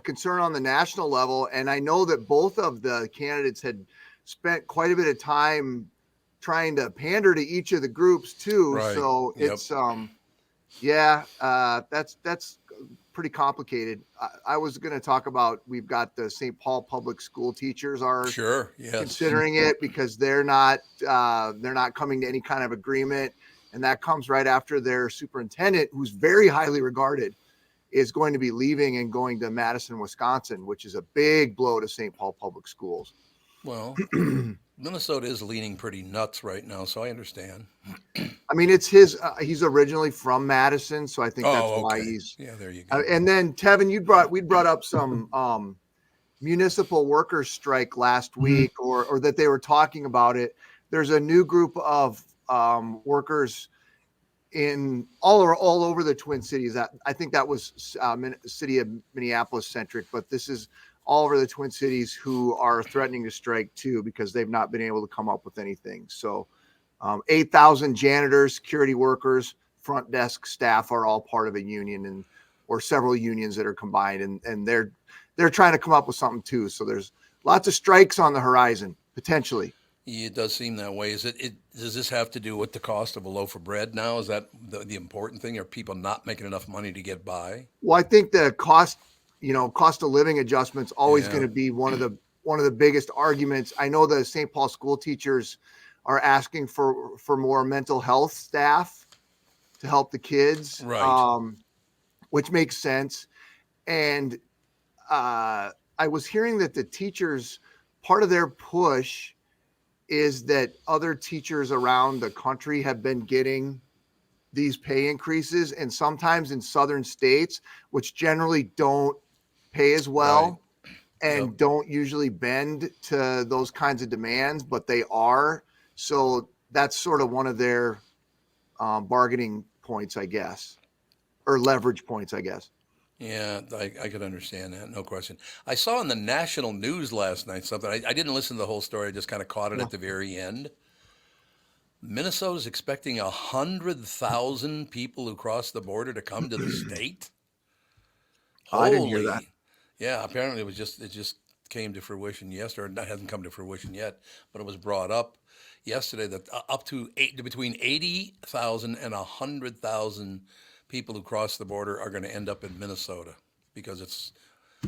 concern on the national level. And I know that both of the candidates had spent quite a bit of time trying to pander to each of the groups too. Right. So it's that's pretty complicated. I was going to talk about, we've got the St. Paul public school teachers are considering it because they're not coming to any kind of agreement. And that comes right after their superintendent, who's very highly regarded, is going to be leaving and going to Madison, Wisconsin, which is a big blow to St. Paul public schools. Well, Minnesota is leaning pretty nuts right now, so I understand. I mean, it's his. He's originally from Madison, so I think that's why he's. Yeah, there you go. And then Tevin, we brought up some municipal workers strike last week, or that they were talking about it. There's a new group of workers in all over the Twin Cities. I think that was city of Minneapolis centric, but this is all over the Twin Cities who are threatening to strike too because they've not been able to come up with anything. So 8,000 janitors, security workers, front desk staff are all part of a union or several unions that are combined, and they're trying to come up with something too. So there's lots of strikes on the horizon potentially. Yeah, it does seem that way. Does this have to do with the cost of a loaf of bread now? Is that the important thing? Are people not making enough money to get by? Well, I think the cost of living adjustments always going to be one of the biggest arguments. I know the St. Paul school teachers are asking for more mental health staff to help the kids, right? Which makes sense. And I was hearing that the teachers, part of their push is that other teachers around the country have been getting these pay increases, and sometimes in southern states, which generally don't pay as well and don't usually bend to those kinds of demands, but they are. So that's sort of one of their bargaining points, I guess, or leverage points, I guess. Yeah, I could understand that. No question. I saw in the national news last night something. I didn't listen to the whole story. I just kind of caught it at the very end. Minnesota's expecting 100,000 people who cross the border to come to the state. I didn't hear that. Yeah, apparently it just came to fruition yesterday. It hasn't come to fruition yet, but it was brought up yesterday that up to between 80,000 and 100,000 people who cross the border are going to end up in Minnesota because it's,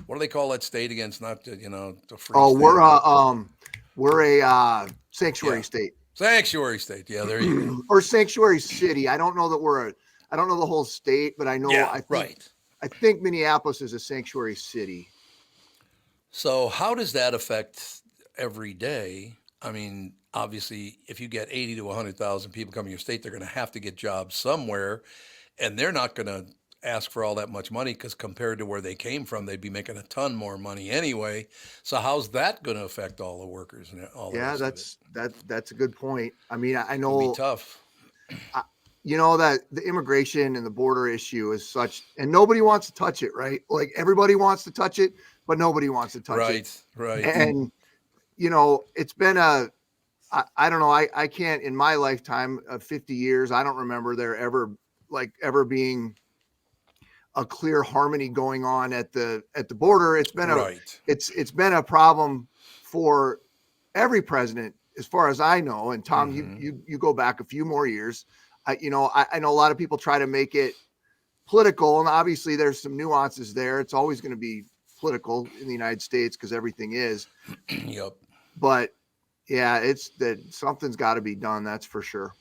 what do they call that state again? It's not, the free state. We're a sanctuary state. Sanctuary state. Yeah, there you go. Or sanctuary city. I don't know that I don't know the whole state, but I know. I think Minneapolis is a sanctuary city. So how does that affect every day? I mean, obviously, if you get 80 to 100,000 people coming to your state, they're going to have to get jobs somewhere, and they're not going to ask for all that much money because compared to where they came from, they'd be making a ton more money anyway. So how's that going to affect all the workers and all? Yeah, that's a good point. I mean, I know it'll be tough. That the immigration and the border issue is such, and nobody wants to touch it, right? Like everybody wants to touch it, but nobody wants to touch it. Right. And it's been I don't know. I can't, in my lifetime of 50 years, I don't remember there ever being a clear harmony going on at the border. It's been it's been a problem for every president, as far as I know. And Tom, you go back a few more years. I know a lot of people try to make it political, and obviously there's some nuances there. It's always going to be political in the United States because everything is. Yep. But yeah, it's that something's got to be done. That's for sure.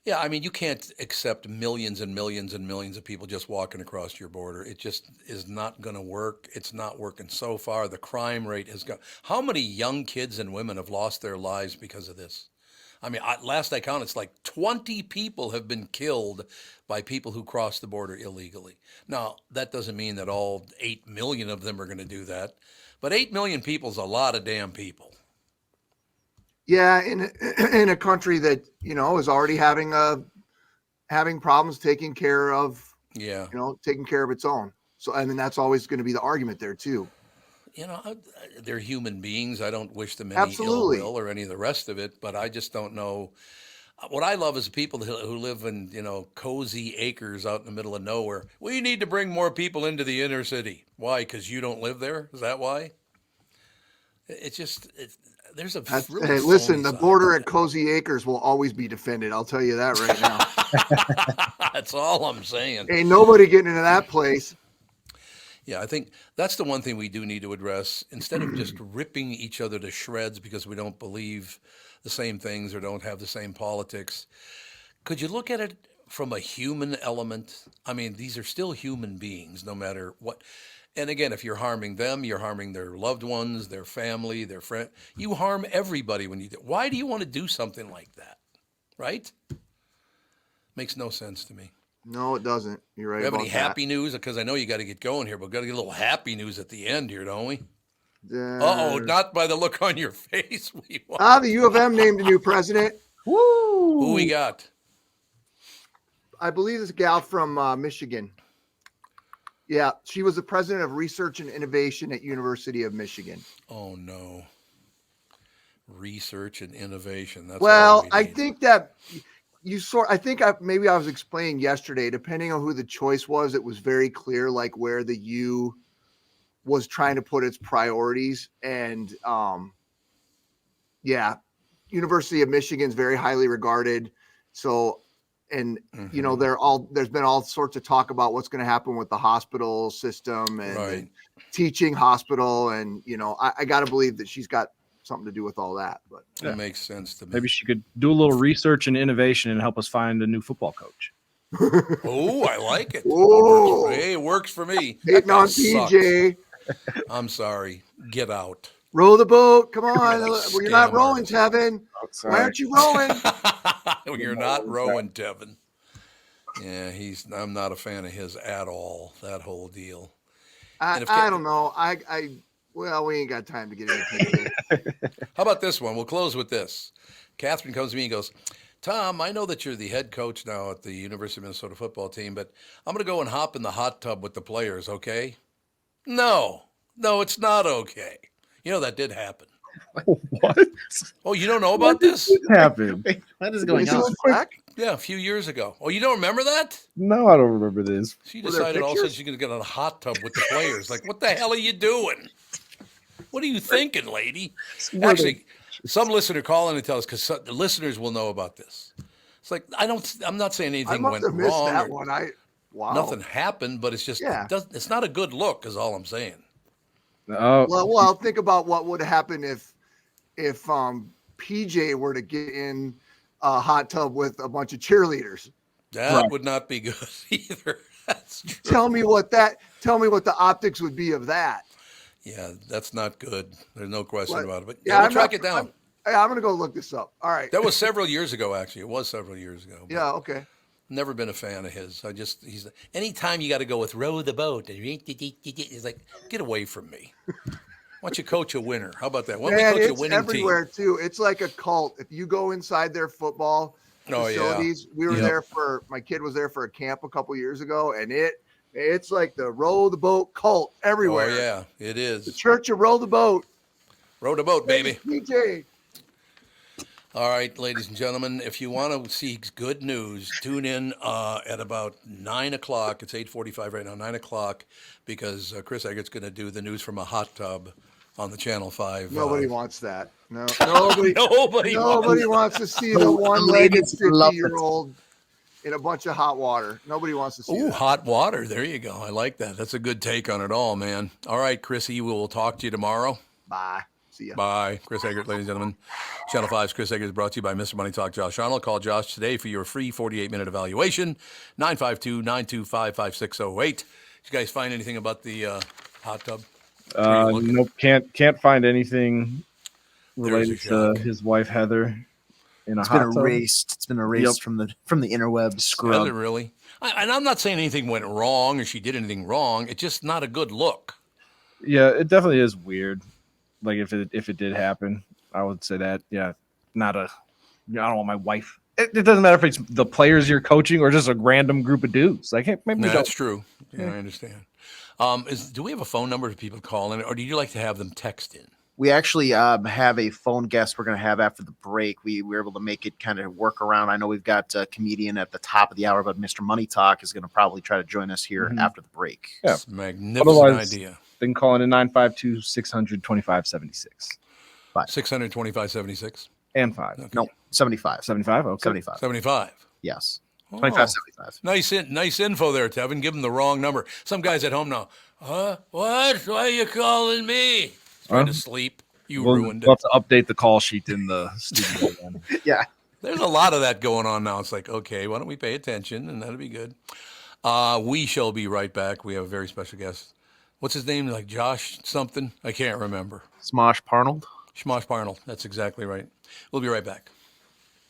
Yeah, I mean, you can't accept millions and millions and millions of people just walking across your border. It just is not going to work. It's not working so far. The crime rate has gone. How many young kids and women have lost their lives because of this? I mean, last I counted, it's like 20 people have been killed by people who cross the border illegally. Now, that doesn't mean that all 8 million of them are going to do that, but 8 million people is a lot of damn people. Yeah, in a country that, you know, is already having problems taking care of, taking care of its own. So, I mean, that's always going to be the argument there too. You know, they're human beings. I don't wish them any ill will or any of the rest of it, but I just don't know. What I love is people who live in, you know, cozy acres out in the middle of nowhere. We need to bring more people into the inner city. Why? Because you don't live there? Is that why? It's just, there's a really hey, listen, the border at Cozy Acres will always be defended. I'll tell you that right now. That's all I'm saying. Ain't nobody getting into that place. Yeah, I think that's the one thing we do need to address. Instead of just ripping each other to shreds because we don't believe the same things or don't have the same politics, could you look at it from a human element? I mean, these are still human beings, no matter what. And again, if you're harming them, you're harming their loved ones, their family, their friend. You harm everybody when you do. Why do you want to do something like that? Right? Makes no sense to me. No, it doesn't. You're right. Do you have about any happy news? Because I know you got to get going here, but we've got to get a little happy news at the end here, don't we? Uh-oh, not by the look on your face. The U of M named a new president. Woo! Who we got? I believe this gal from Michigan. Yeah, she was the president of research and innovation at University of Michigan. Oh, no. Research and innovation. That's well, I think that maybe I was explaining yesterday, depending on who the choice was, it was very clear, like where the U was trying to put its priorities. And University of Michigan is very highly regarded. So, and you know, there's been all sorts of talk about what's going to happen with the hospital system and the teaching hospital. And, you know, I got to believe that she's got something to do with all that, but it makes sense to me. Maybe she could do a little research and innovation and help us find a new football coach. Oh, I like it. Oh, hey, it works for me. Hitting on PJ. I'm sorry. Get out. Row the boat. Come on. Well, you're not rowing, Tevin. Why aren't you rowing? You're not rowing, Tevin. Yeah, I'm not a fan of his at all. That whole deal. I don't know. Well, we ain't got time to get into it. How about this one? We'll close with this. Catherine comes to me and goes, Tom, I know that you're the head coach now at the University of Minnesota football team, but I'm going to go and hop in the hot tub with the players, okay? No, it's not okay. You know, that did happen. What? Oh, you don't know about this? What happened? What is going on? Yeah, a few years ago. Oh, you don't remember that? No, I don't remember this. She decided all of a sudden she's going to get in a hot tub with the players. Like, what the hell are you doing? What are you thinking, lady? Actually, some listener call in and tell us because the listeners will know about this. It's like I'm not saying anything went wrong. Missed that one. Wow. Nothing happened, but it's just it's not a good look, is all I'm saying. Well, think about what would happen if PJ were to get in a hot tub with a bunch of cheerleaders. That would not be good either. That's true. Tell me what the optics would be of that. Yeah, that's not good. There's no question about it. But we'll track it down. I'm going to go look this up. All right. That was several years ago, actually. It was several years ago. Yeah, okay. Never been a fan of his. He's anytime you got to go with row the boat, he's like, get away from me. Why don't you coach a winner? How about that? Why don't we coach a winning everywhere team? Too. It's like a cult. If you go inside their football facilities, we were there my kid was there for a camp a couple years ago, and it's like the row the boat cult everywhere. Oh yeah, it is. The Church of Row the Boat. Row the boat, baby. PJ. All right, ladies and gentlemen, if you want to see good news, tune in at about 9 o'clock. It's 8:45 right now, 9 o'clock, because Chris Egert's going to do the news from a hot tub on the Channel 5. Nobody wants that. No, nobody wants to see the one-legged 50-year-old in a bunch of hot water. Nobody wants to see Ooh, that. hot water. There you go. I like that. That's a good take on it all, man. All right, Chrissy, we'll talk to you tomorrow. Bye. See ya. Bye. Chris Egert, ladies and gentlemen. Channel 5's Chris Egert is brought to you by Mr. Money Talk Josh Arnold. Call Josh today for your free 48-minute evaluation, 952-925-5608. Did you guys find anything about the hot tub? Nope, can't find anything related to his wife Heather in a hot tub. It's been erased from the interwebs. Scrub. It really? And I'm not saying anything went wrong or she did anything wrong. It's just not a good look. Yeah, it definitely is weird. Like if it did happen, I would say that. Yeah, I don't want my wife. It doesn't matter if it's the players you're coaching or just a random group of dudes. Like, hey, maybe that's true. Yeah, I understand. Do we have a phone number for people to call in, or do you like to have them text in? We actually have a phone guest we're going to have after the break. We were able to make it kind of work around. I know we've got a comedian at the top of the hour, but Mr. Money Talk is going to probably try to join us here after the break. Yeah. It's a magnificent idea. They can call in at 952-600-2576. 625-76? And 5. Okay. No, 75. 75? Okay. 75. 75? Yes. Oh, 2575. Nice info there, Tevin. Give them the wrong number. Some guys at home now. What? Why are you calling me? Trying to sleep. Ruined it. We'll have to update the call sheet in the studio. Yeah. There's a lot of that going on now. It's like, okay, why don't we pay attention? And that'll be good. We shall be right back. We have a very special guest. What's his name? Like Josh something? I can't remember. Smosh Parnold. Smosh Parnold. That's exactly right. We'll be right back.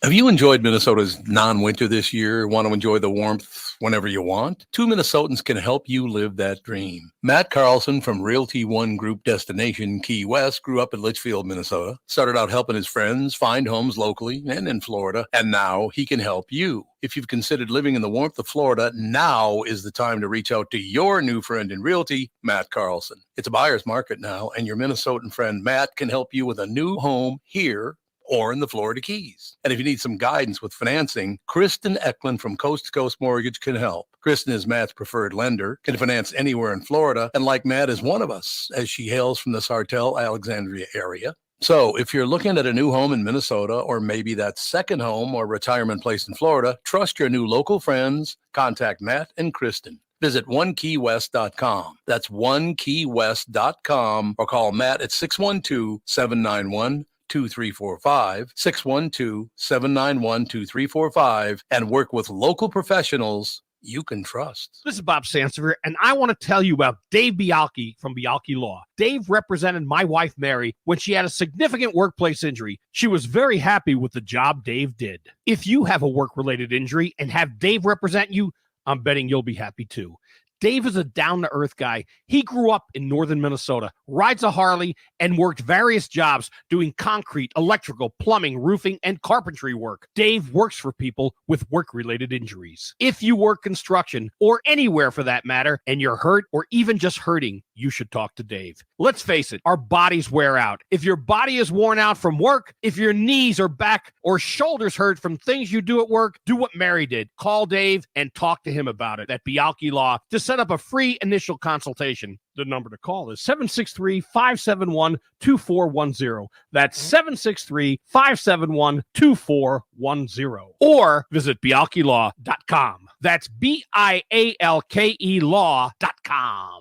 Have you enjoyed Minnesota's non-winter this year? Want to enjoy the warmth whenever you want? Two Minnesotans can help you live that dream. Matt Carlson from Realty One Group Destination Key West grew up in Litchfield, Minnesota, started out helping his friends find homes locally and in Florida, and now he can help you. If you've considered living in the warmth of Florida, now is the time to reach out to your new friend in Realty, Matt Carlson. It's a buyer's market now, and your Minnesotan friend Matt can help you with a new home here or in the Florida Keys. And if you need some guidance with financing, Kristen Eklund from Coast to Coast Mortgage can help. Kristen is Matt's preferred lender, can finance anywhere in Florida, and like Matt is one of us, as she hails from the Sartell, Alexandria area. So if you're looking at a new home in Minnesota, or maybe that second home or retirement place in Florida, trust your new local friends. Contact Matt and Kristen. Visit onekeywest.com. That's onekeywest.com, or call Matt at 612-791-2345, 612-791-2345, and work with local professionals you can trust. This is Bob Sansevier, and I want to tell you about Dave Bialki from Bialki Law. Dave represented my wife, Mary, when she had a significant workplace injury. She was very happy with the job Dave did. If you have a work-related injury and have Dave represent you, I'm betting you'll be happy too. Dave is a down-to-earth guy. He grew up in northern Minnesota, rides a Harley, and worked various jobs doing concrete, electrical, plumbing, roofing, and carpentry work. Dave works for people with work-related injuries. If you work construction, or anywhere for that matter, and you're hurt or even just hurting, you should talk to Dave. Let's face it, our bodies wear out. If your body is worn out from work, if your knees or back or shoulders hurt from things you do at work, do what Mary did. Call Dave and talk to him about it at Bialki Law to set up a free initial consultation. The number to call is 763-571-2410. That's 763-571-2410. Or visit bialkilaw.com. That's BIALKE law.com.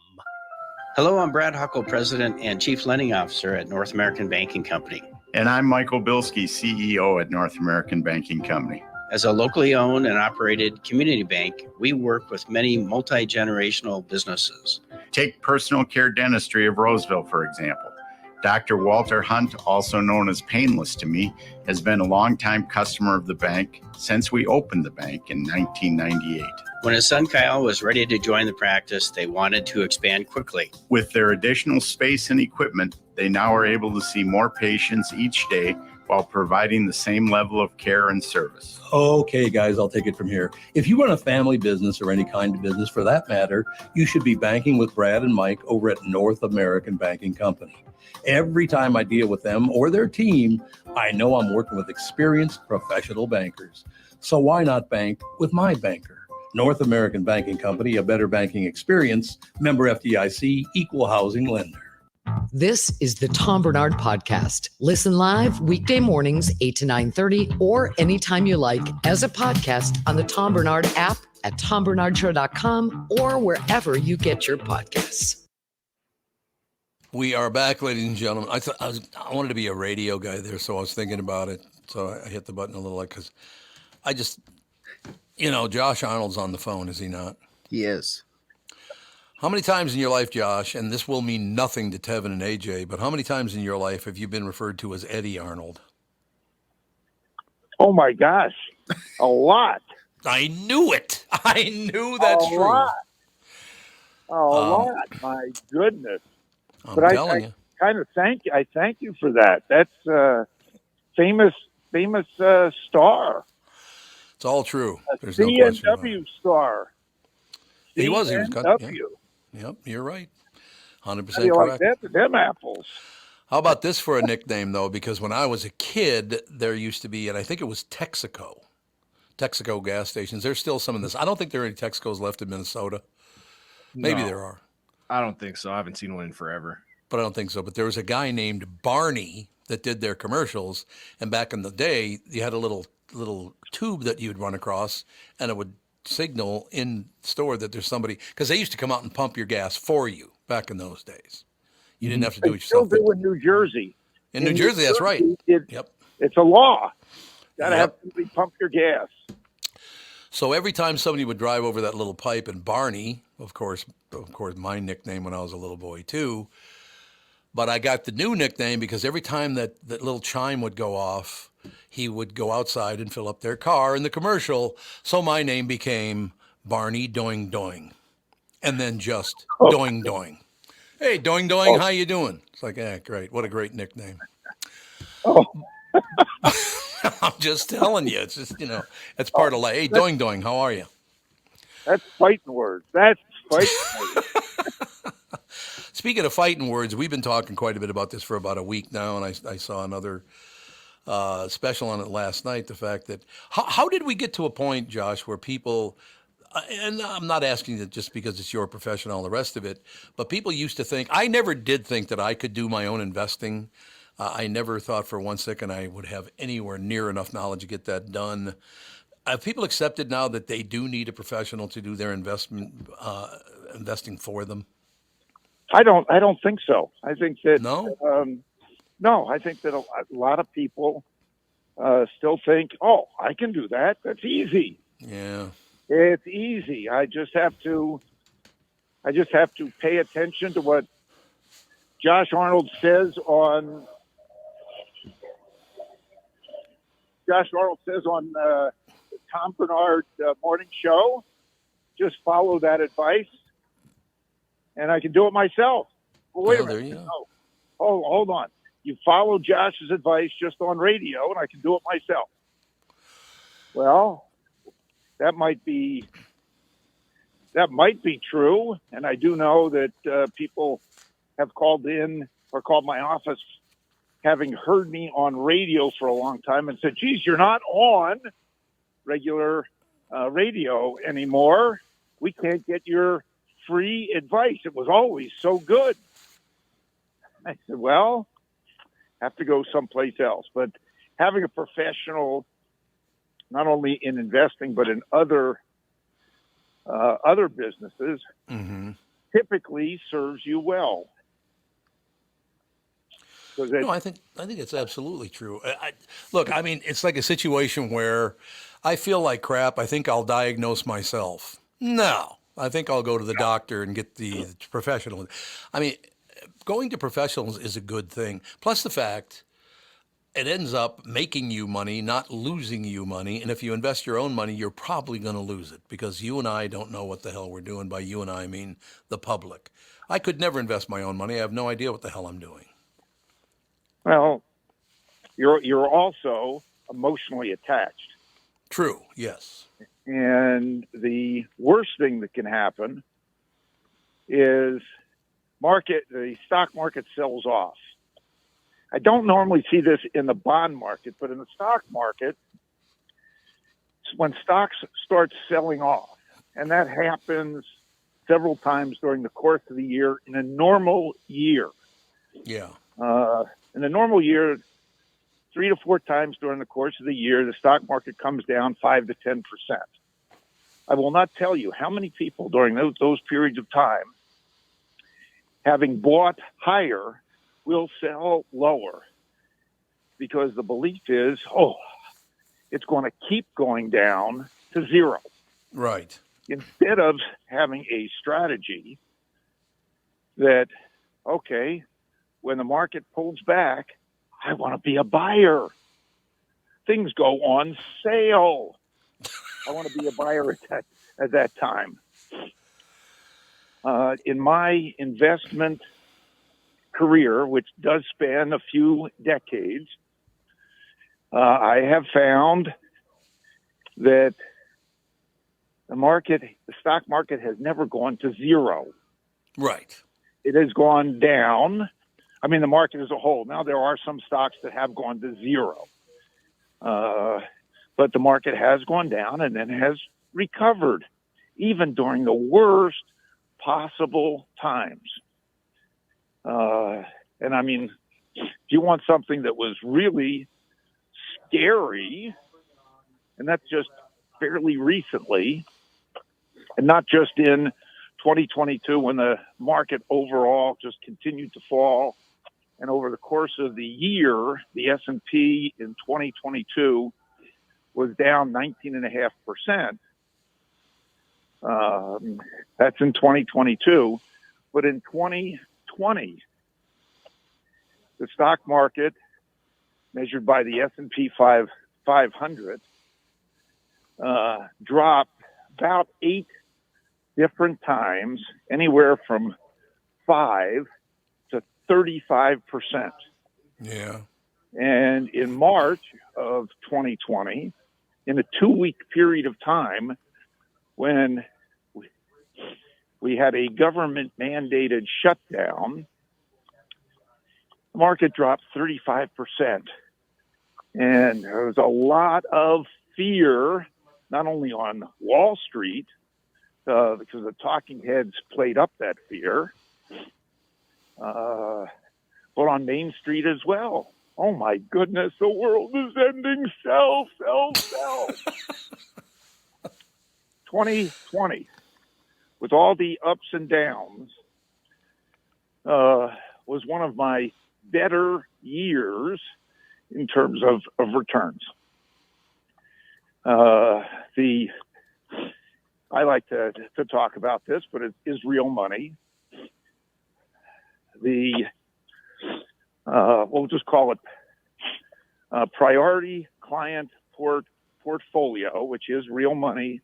Hello, I'm Brad Huckle, President and Chief Lending Officer at North American Banking Company. And I'm Michael Bilski, CEO at North American Banking Company. As a locally owned and operated community bank, we work with many multi-generational businesses. Take Personal Care Dentistry of Roseville, for example. Dr. Walter Hunt, also known as Painless to me, has been a longtime customer of the bank since we opened the bank in 1998. When his son Kyle was ready to join the practice, they wanted to expand quickly. With their additional space and equipment, they now are able to see more patients each day while providing the same level of care and service. Okay, guys, I'll take it from here. If you run a family business or any kind of business for that matter, you should be banking with Brad and Mike over at North American Banking Company. Every time I deal with them or their team, I know I'm working with experienced professional bankers. So why not bank with my banker? North American Banking Company, a better banking experience, member FDIC, equal housing lender. This is the Tom Barnard Podcast. Listen live weekday mornings 8 to 9:30 or anytime you like as a podcast on the Tom Barnard app at tombarnardshow.com or wherever you get your podcasts. We are back, ladies and gentlemen. I wanted to be a radio guy there, so I was thinking about it. So I hit the button a little, because I just, Josh Arnold's on the phone, is he not? He is. How many times in your life, Josh, and this will mean nothing to Tevin and AJ, but how many times in your life have you been referred to as Eddie Arnold? Oh, my gosh. A lot. I knew it. I knew that's true. A lot. My goodness. I'm telling you. I thank you for that. That's famous star. It's all true. There's no question about it. CNW star. He was. CNW. Yep, you're right. 100% How do you correct. like that? Them apples. How about this for a nickname, though? Because when I was a kid, there used to be, and I think it was Texaco gas stations. There's still some in this. I don't think there are any Texacos left in Minnesota. Maybe there are. I don't think so. I haven't seen one in forever. But I don't think so. But there was a guy named Barney that did their commercials. And back in the day, you had a little tube that you'd run across, and it would signal in store that there's somebody, because they used to come out and pump your gas for you back in those days. You didn't have to do it yourself. Still do in New Jersey. In New Jersey, that's right. Yep. It's a law. Got to have somebody pump your gas. So every time somebody would drive over that little pipe, and Barney, of course, my nickname when I was a little boy too, but I got the new nickname because every time that little chime would go off, he would go outside and fill up their car in the commercial. So my name became Barney Doing Doing. And then just Doing Doing. Hey, Doing Doing, how you doing? It's like, great. What a great nickname. I'm just telling you. It's just, it's part of life. Hey, Doing Doing, how are you? That's fighting words. Speaking of fighting words, we've been talking quite a bit about this for about a week now, and I saw another special on it last night. The fact that how did we get to a point, Josh, where people, and I'm not asking it just because it's your profession, all the rest of it, but people used to think, I never did think that I could do my own investing. I never thought for one second I would have anywhere near enough knowledge to get that done. Have people accepted now that they do need a professional to do their investing for them? I don't think so. I think that no. I think that a lot of people still think, I can do that. That's easy. Yeah, it's easy. I just have to pay attention to what Josh Arnold says on the Tom Barnard morning show. Just follow that advice, and I can do it myself. Well, wait a minute. There you go. Oh, hold on. You follow Josh's advice just on radio, and I can do it myself. Well, that might be true, and I do know that people have called in or called my office having heard me on radio for a long time and said, geez, you're not on regular radio anymore. We can't get your free advice. It was always so good. I said, well, have to go someplace else. But having a professional, not only in investing, but in other businesses, typically serves you well. No, I think it's absolutely true. Look, I mean, it's like a situation where I feel like crap. I think I'll diagnose myself. No, I think I'll go to the doctor and get the professional. I mean, going to professionals is a good thing. Plus the fact it ends up making you money, not losing you money. And if you invest your own money, you're probably going to lose it because you and I don't know what the hell we're doing. By you and I mean the public. I could never invest my own money. I have no idea what the hell I'm doing. Well, you're also emotionally attached. True, yes. And the worst thing that can happen is the stock market sells off. I don't normally see this in the bond market, but in the stock market, when stocks start selling off, and that happens several times during the course of the year in a normal year, Yeah. In a normal year, 3 to 4 times during the course of the year, the stock market comes down 5 to 10%. I will not tell you how many people during those periods of time, having bought higher, will sell lower because the belief is, it's going to keep going down to zero. Right. Instead of having a strategy that, okay, when the market pulls back, I want to be a buyer. Things go on sale. I want to be a buyer at that time. In my investment career, which does span a few decades, I have found that the stock market has never gone to zero. Right. It has gone down. I mean, the market as a whole. Now, there are some stocks that have gone to zero. But the market has gone down and then has recovered, even during the worst possible times. And I mean, if you want something that was really scary, and that's just fairly recently, and not just in 2022 when the market overall just continued to fall. And over the course of the year, the S&P in 2022 was down 19.5%. That's in 2022. But in 2020, the stock market, measured by the S&P 500, dropped about 8 different times, anywhere from 5 to 35%. Yeah. And in March of 2020, in a 2-week period of time, when we had a government mandated shutdown, the market dropped 35%. And there was a lot of fear, not only on Wall Street, because the talking heads played up that fear, but on Main Street as well. Oh my goodness, the world is ending. Sell, sell, sell. 2020, with all the ups and downs, was one of my better years in terms of returns. I like to talk about this, but it is real money. We'll just call it priority client portfolio, which is real money.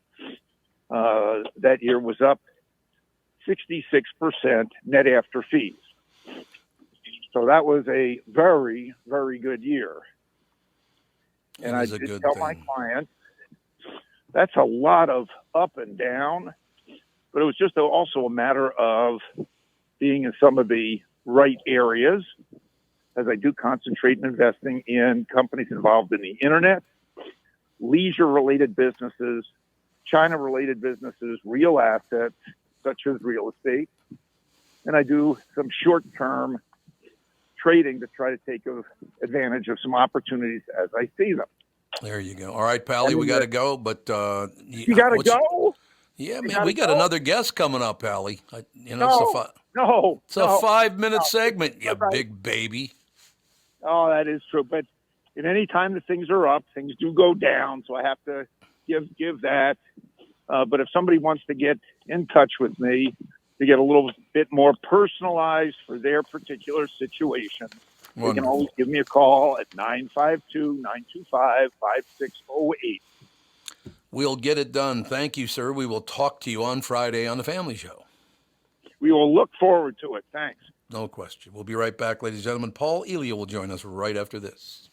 That year was up 66% net after fees. So that was a very, very good year. And I did tell my clients, that's a lot of up and down, but it was just also a matter of being in some of the right areas, as I do concentrate in investing in companies involved in the internet, leisure-related businesses, China-related businesses, real assets, such as real estate. And I do some short-term trading to try to take advantage of some opportunities as I see them. There you go. All right, Pally, we got to go, but you got to go? Yeah, man, we got another guest coming up, Pally. It's a 5-minute segment, you big baby. Oh, that is true. But at any time that things are up, things do go down, so I have to give that. But if somebody wants to get in touch with me to get a little bit more personalized for their particular situation, they can always give me a call at 952-925-5608. We'll get it done. Thank you, sir. We will talk to you on Friday on The Family Show. We will look forward to it. Thanks. No question. We'll be right back, ladies and gentlemen. Paul Elia will join us right after this.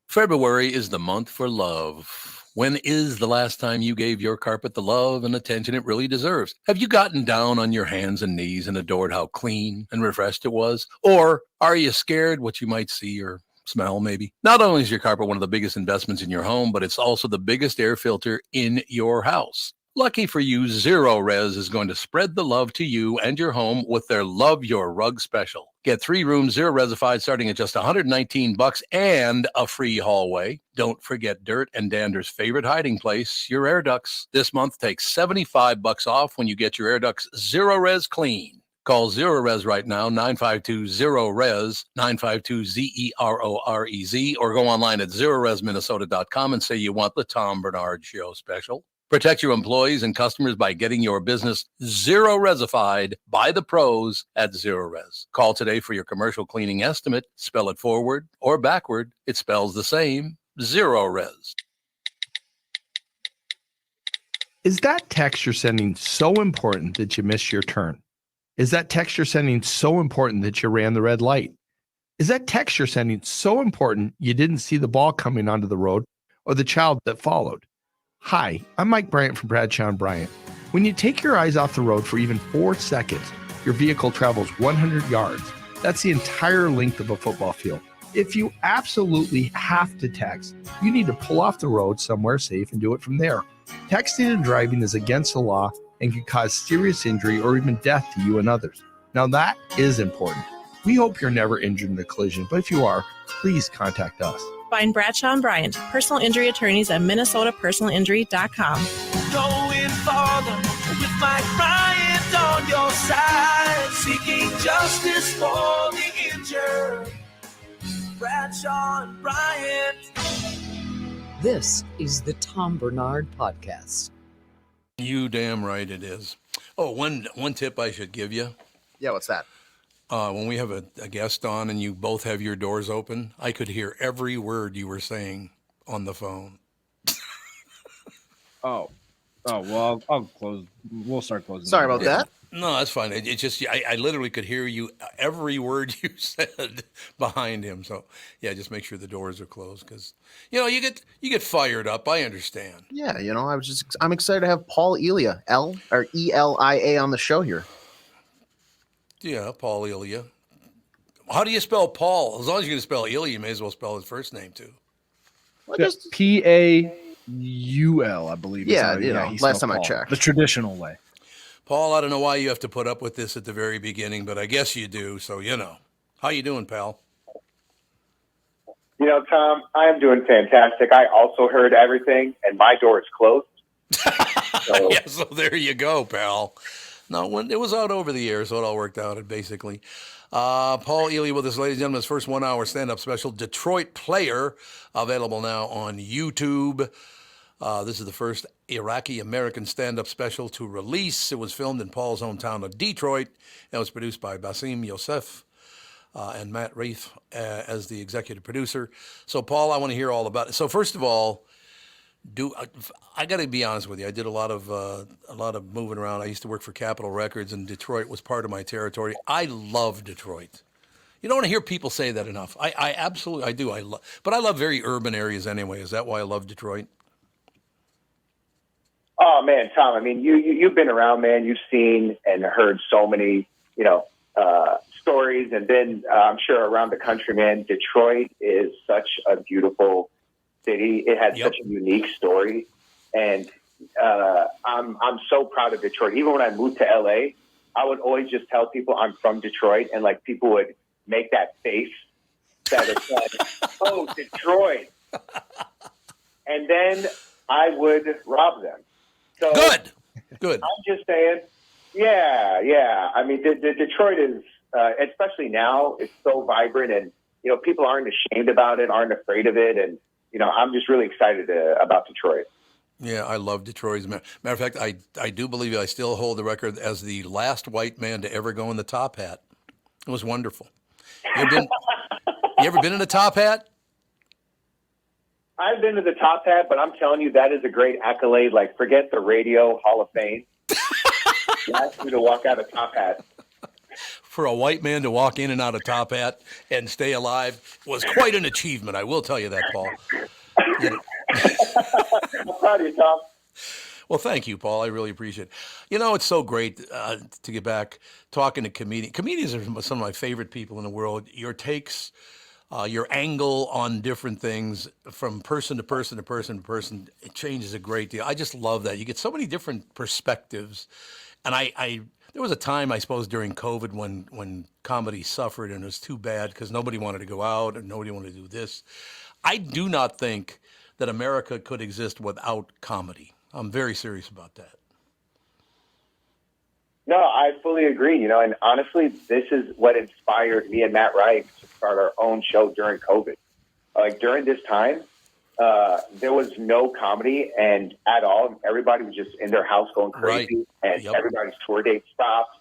February is the month for love. When is the last time you gave your carpet the love and attention it really deserves? Have you gotten down on your hands and knees and adored how clean and refreshed it was? Or are you scared what you might see or smell, maybe? Not only is your carpet one of the biggest investments in your home, but it's also the biggest air filter in your house. Lucky for you, Zero Res is going to spread the love to you and your home with their Love Your Rug special. Get 3 rooms, 0 resified, starting at just $119 and a free hallway. Don't forget Dirt and Dander's favorite hiding place, your air ducts. This month, take $75 off when you get your air ducts Zero Res clean. Call Zero Res right now, 952-ZERO-RES, 952-ZEROREZ, or go online at zeroresminnesota.com and say you want the Tom Barnard Show special. Protect your employees and customers by getting your business Zero Resified by the pros at Zero Res. Call today for your commercial cleaning estimate. Spell it forward or backward. It spells the same. Zero Res. Is that text you're sending so important that you missed your turn? Is that text you're sending so important that you ran the red light? Is that text you're sending so important you didn't see the ball coming onto the road or the child that followed? Hi, I'm Mike Bryant from Bradshaw and Bryant. When you take your eyes off the road for even 4 seconds, your vehicle travels 100 yards. That's the entire length of a football field. If you absolutely have to text, you need to pull off the road somewhere safe and do it from there. Texting and driving is against the law and can cause serious injury or even death to you and others. Now that is important. We hope you're never injured in a collision, but if you are, please contact us. Find Bradshaw and Bryant, personal injury attorneys at minnesotapersonalinjury.com. Going farther with Mike Bryant on your side, seeking justice for the injured. Bradshaw and Bryant. This is the Tom Barnard Podcast. You damn right it is. Oh, one tip I should give you. Yeah, what's that? When we have a guest on and you both have your doors open, I could hear every word you were saying on the phone. Well, I'll close. We'll start closing. Sorry about that. No, that's fine. It just I literally could hear you every word you said behind him. So yeah, just make sure the doors are closed because you get fired up. I understand. Yeah, I'm excited to have Paul Elia, Elia on the show here. Yeah, Paul Elia. How do you spell Paul? As long as you're going to spell Elia, you may as well spell his first name too. P-A-U-L, I believe. Yeah, last time I checked. The traditional way. Paul, I don't know why you have to put up with this at the very beginning, but I guess you do. So, How you doing, pal? Tom, I am doing fantastic. I also heard everything, and my door is closed. So there you go, pal. No, when it was out over the air, so it all worked out, basically. Paul Elia with us, ladies and gentlemen, his first 1 hour stand-up special, Detroit Player, available now on YouTube. This is the first Iraqi-American stand-up special to release. It was filmed in Paul's hometown of Detroit and was produced by Basim Yosef and Matt Reif as the executive producer. So, Paul, I want to hear all about it. So, first of all, I got to be honest with you. I did a lot of moving around. I used to work for Capitol Records, and Detroit was part of my territory. I love Detroit. You don't want to hear people say that enough. I absolutely do. But I love very urban areas anyway. Is that why I love Detroit? Oh man, Tom. I mean, you've been around, man. You've seen and heard so many, stories, and been, I'm sure, around the country, man. Detroit is such a beautiful city. It has such a unique story, and I'm so proud of Detroit. Even when I moved to LA, I would always just tell people I'm from Detroit, and like people would make that face that it's like, oh, Detroit, and then I would rob them. So Good. I'm just saying, yeah. I mean, Detroit is, especially now, it's so vibrant, and people aren't ashamed about it, aren't afraid of it, and I'm just really excited about Detroit. Yeah, I love Detroit. As a matter of fact, I do believe I still hold the record as the last white man to ever go in the top hat. It was wonderful. You ever been in a top hat? I've been to the top hat, but I'm telling you, that is a great accolade. Like, forget the Radio Hall of Fame. You asked me to walk out of top hat. For a white man to walk in and out of top hat and stay alive was quite an achievement. I will tell you that, Paul. I'm proud of you, Tom. Well, thank you, Paul. I really appreciate it. It's so great to get back talking to comedians. Comedians are some of my favorite people in the world. Your takes, your angle on different things from person to person to person to person, it changes a great deal. I just love that. You get so many different perspectives. And I there was a time, I suppose, during COVID when comedy suffered, and it was too bad because nobody wanted to go out and nobody wanted to do this. I do not think that America could exist without comedy. I'm very serious about that. No, I fully agree. And honestly, this is what inspired me and Matt Wright to start our own show during COVID. Like during this time, there was no comedy and at all. Everybody was just in their house going crazy, and everybody's tour date stopped.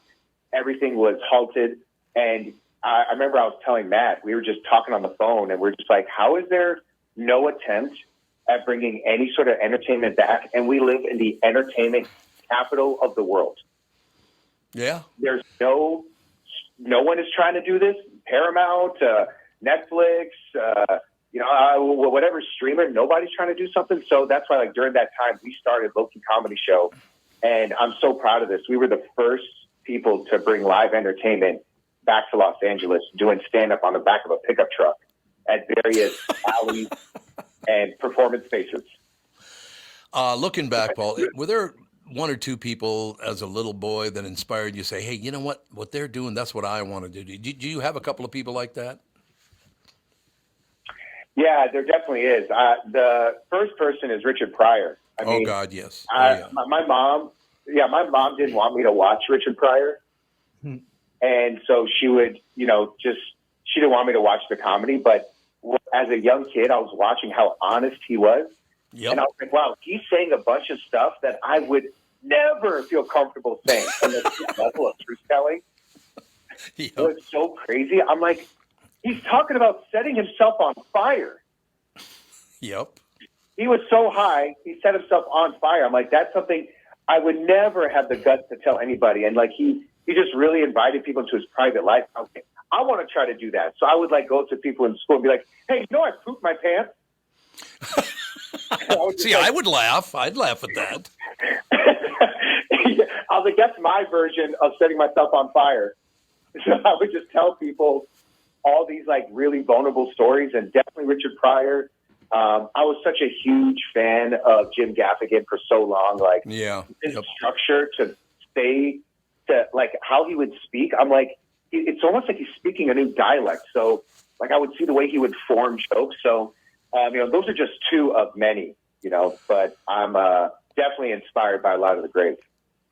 Everything was halted. And I remember I was telling Matt, we were just talking on the phone, and we're just like, how is there no attempt at bringing any sort of entertainment back? And we live in the entertainment capital of the world. Yeah. There's no one is trying to do this. Paramount, Netflix, whatever streamer, nobody's trying to do something. So that's why, like, during that time, we started Loki Comedy Show. And I'm so proud of this. We were the first people to bring live entertainment back to Los Angeles, doing stand-up on the back of a pickup truck at various alleys and performance spaces. Looking back, Paul, were there one or two people as a little boy that inspired you to say, hey, you know what they're doing, that's what I want to do? Do you have a couple of people like that? Yeah, there definitely is. The first person is Richard Pryor. God, yes. My mom didn't want me to watch Richard Pryor. And so she would, she didn't want me to watch the comedy. But as a young kid, I was watching how honest he was. Yep. And I was like, wow, he's saying a bunch of stuff that I would never feel comfortable saying. And the level of truth telling was so crazy. I'm like, he's talking about setting himself on fire. Yep. He was so high, he set himself on fire. I'm like, that's something I would never have the guts to tell anybody. And like, he just really invited people into his private life. Okay, I want to try to do that. So I would like go to people in school and be like, hey, I pooped my pants. See, I would laugh. I'd laugh at that. I was like, that's my version of setting myself on fire. So I would just tell people all these like really vulnerable stories, and definitely Richard Pryor. I was such a huge fan of Jim Gaffigan for so long. Like, his structure to say to like how he would speak. I'm like, it's almost like he's speaking a new dialect. So like I would see the way he would form jokes. So those are just two of many. But I'm definitely inspired by a lot of the greats.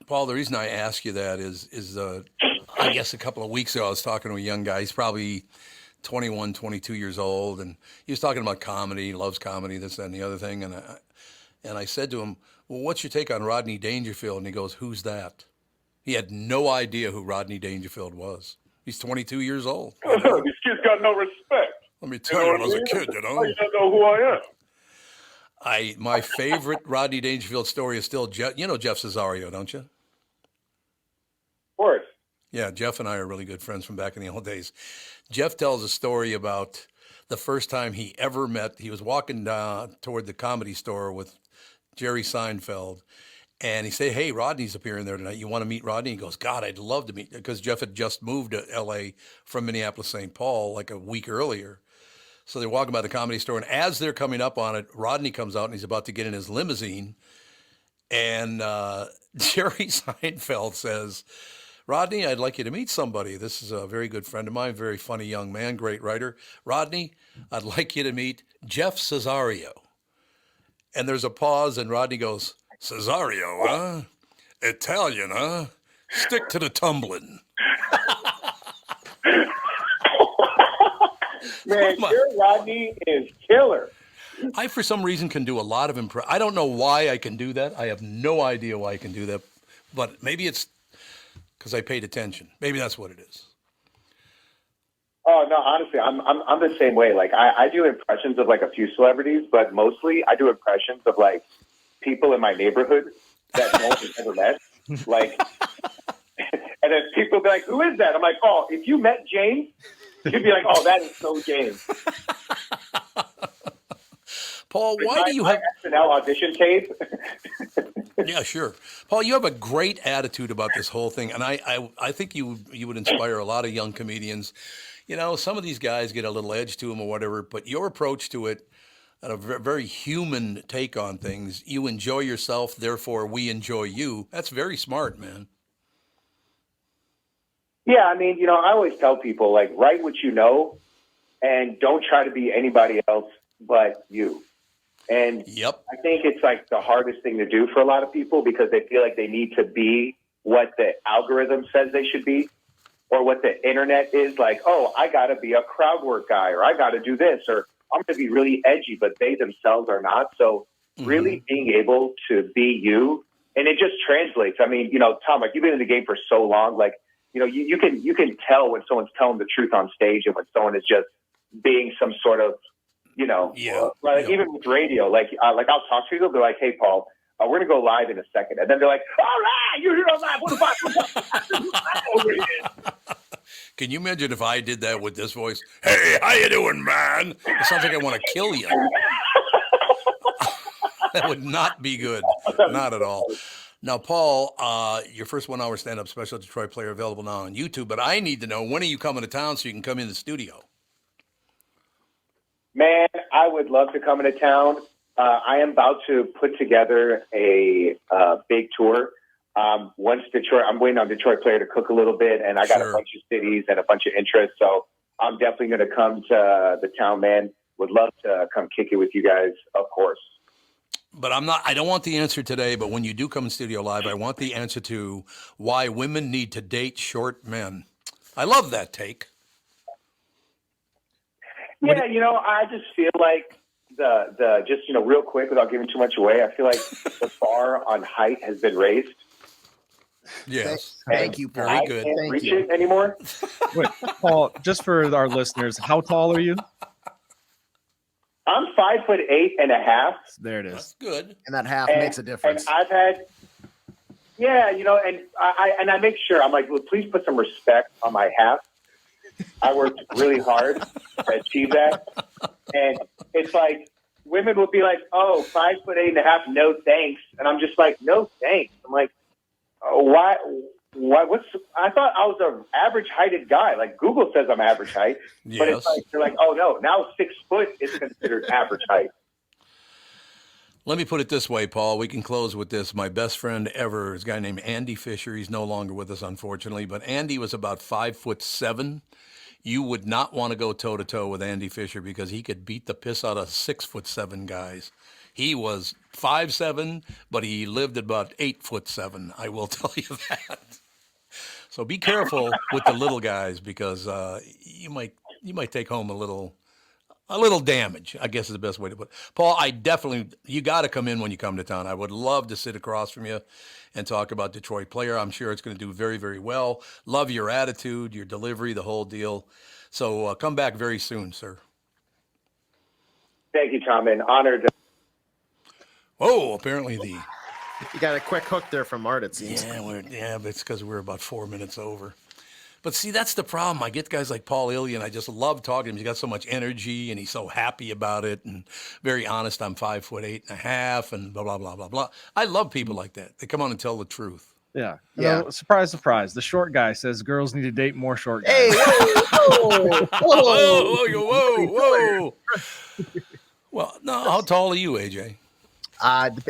Paul, the reason I ask you that is I guess a couple of weeks ago I was talking to a young guy. He's probably 21, 22 years old, and he was talking about comedy, loves comedy, this, that, and the other thing. And I said to him, well, what's your take on Rodney Dangerfield? And he goes, who's that? He had no idea who Rodney Dangerfield was. He's 22 years old. These kids got no respect. Let me tell you, when I was a kid, I don't know who I am. My favorite Rodney Dangerfield story is still Jeff. You know Jeff Cesario, don't you? Of course. Yeah, Jeff and I are really good friends from back in the old days. Jeff tells a story about the first time he ever met. He was walking toward the Comedy Store with Jerry Seinfeld, and he said, hey, Rodney's appearing there tonight. You want to meet Rodney? He goes, God, I'd love to meet, because Jeff had just moved to L.A. from Minneapolis, St. Paul, like a week earlier. So they're walking by the Comedy Store, and as they're coming up on it, Rodney comes out, and he's about to get in his limousine. And Jerry Seinfeld says, Rodney, I'd like you to meet somebody. This is a very good friend of mine, very funny young man, great writer. Rodney, I'd like you to meet Jeff Cesario. And there's a pause, and Rodney goes, Cesario, huh? Italian, huh? Stick to the tumbling. Man, your Rodney is killer. I, for some reason, can do a lot of I don't know why I can do that. I have no idea why I can do that. But maybe it's because I paid attention. Maybe that's what it is. Oh, no, honestly, I'm the same way. Like, I do impressions of, like, a few celebrities, but mostly I do impressions of, like, people in my neighborhood that no one has ever met. Like, and then people be like, who is that? I'm like, oh, if you met James, you'd be like, oh, that is so James. Paul, why do you have SNL audition tape? Yeah, sure. Paul, you have a great attitude about this whole thing, and I think you would inspire a lot of young comedians. Some of these guys get a little edge to them or whatever, but your approach to it, a very human take on things, you enjoy yourself, therefore we enjoy you. That's very smart, man. Yeah, I mean, I always tell people, like, write what you know and don't try to be anybody else but you. And I think it's like the hardest thing to do for a lot of people because they feel like they need to be what the algorithm says they should be or what the internet is like. Oh, I got to be a crowd work guy, or I got to do this, or I'm going to be really edgy, but they themselves are not. So really being able to be you, and it just translates. I mean, Tom, like, you've been in the game for so long, like, you can tell when someone's telling the truth on stage and when someone is just being some sort of, even with radio, like I'll talk to you, they'll be like, hey, Paul, we're going to go live in a second. And then they're like, all right, you're here on live. What Can you imagine if I did that with this voice? Hey, how you doing, man? It sounds like I want to kill you. That would not be good. Not at all. Now, Paul, your first 1 hour stand-up special, Detroit Player, available now on YouTube. But I need to know, when are you coming to town so you can come in the studio? Man, I would love to come into town. I am about to put together a big tour. Once Detroit, I'm waiting on Detroit Player to cook a little bit, and I got a bunch of cities and a bunch of interests. So I'm definitely going to come to the town, man. Would love to come kick it with you guys, of course. But I don't want the answer today, but when you do come in studio live, I want the answer to why women need to date short men. I love that take. Yeah, I just feel like the just, real quick, without giving too much away, I feel like the bar on height has been raised. Yes. Thank you, Paul. Very good. I can't reach it anymore. Wait, Paul, just for our listeners, how tall are you? I'm 5'8.5". There it is. That's good. And that half makes a difference. And I've had, and I make sure, I'm like, well, please put some respect on my half. I worked really hard to achieve that. And it's like, women will be like, oh, 5'8.5", no thanks. And I'm just like, no thanks. I'm like, oh, why? I thought I was an average heighted guy. Like, Google says I'm average height. Yes. But it's like, they're like, oh no, now 6 foot is considered average height. Let me put it this way, Paul. We can close with this. My best friend ever is a guy named Andy Fisher. He's no longer with us, unfortunately, but Andy was about 5'7". You would not want to go toe-to-toe with Andy Fisher because he could beat the piss out of 6'7" guys. He was 5'7", but he lived at about 8'7". I will tell you that. So be careful with the little guys because you might take home a little damage, I guess is the best way to put it. Paul, you got to come in when you come to town. I would love to sit across from you and talk about Detroit Player. I'm sure it's going to do very, very well. Love your attitude, your delivery, the whole deal. So come back very soon, sir. Thank you, Tom, and honored. Oh, apparently You got a quick hook there from Art, it seems. Yeah, but it's because we're about 4 minutes over. But see, that's the problem. I get guys like Paul Elia, and I just love talking to him. He's got so much energy, and he's so happy about it, and very honest. I'm 5'8.5", and blah, blah, blah, blah, blah. I love people like that. They come on and tell the truth. Yeah. Surprise, surprise. The short guy says girls need to date more short guys. Hey, whoa. Well, no, how tall are you, AJ?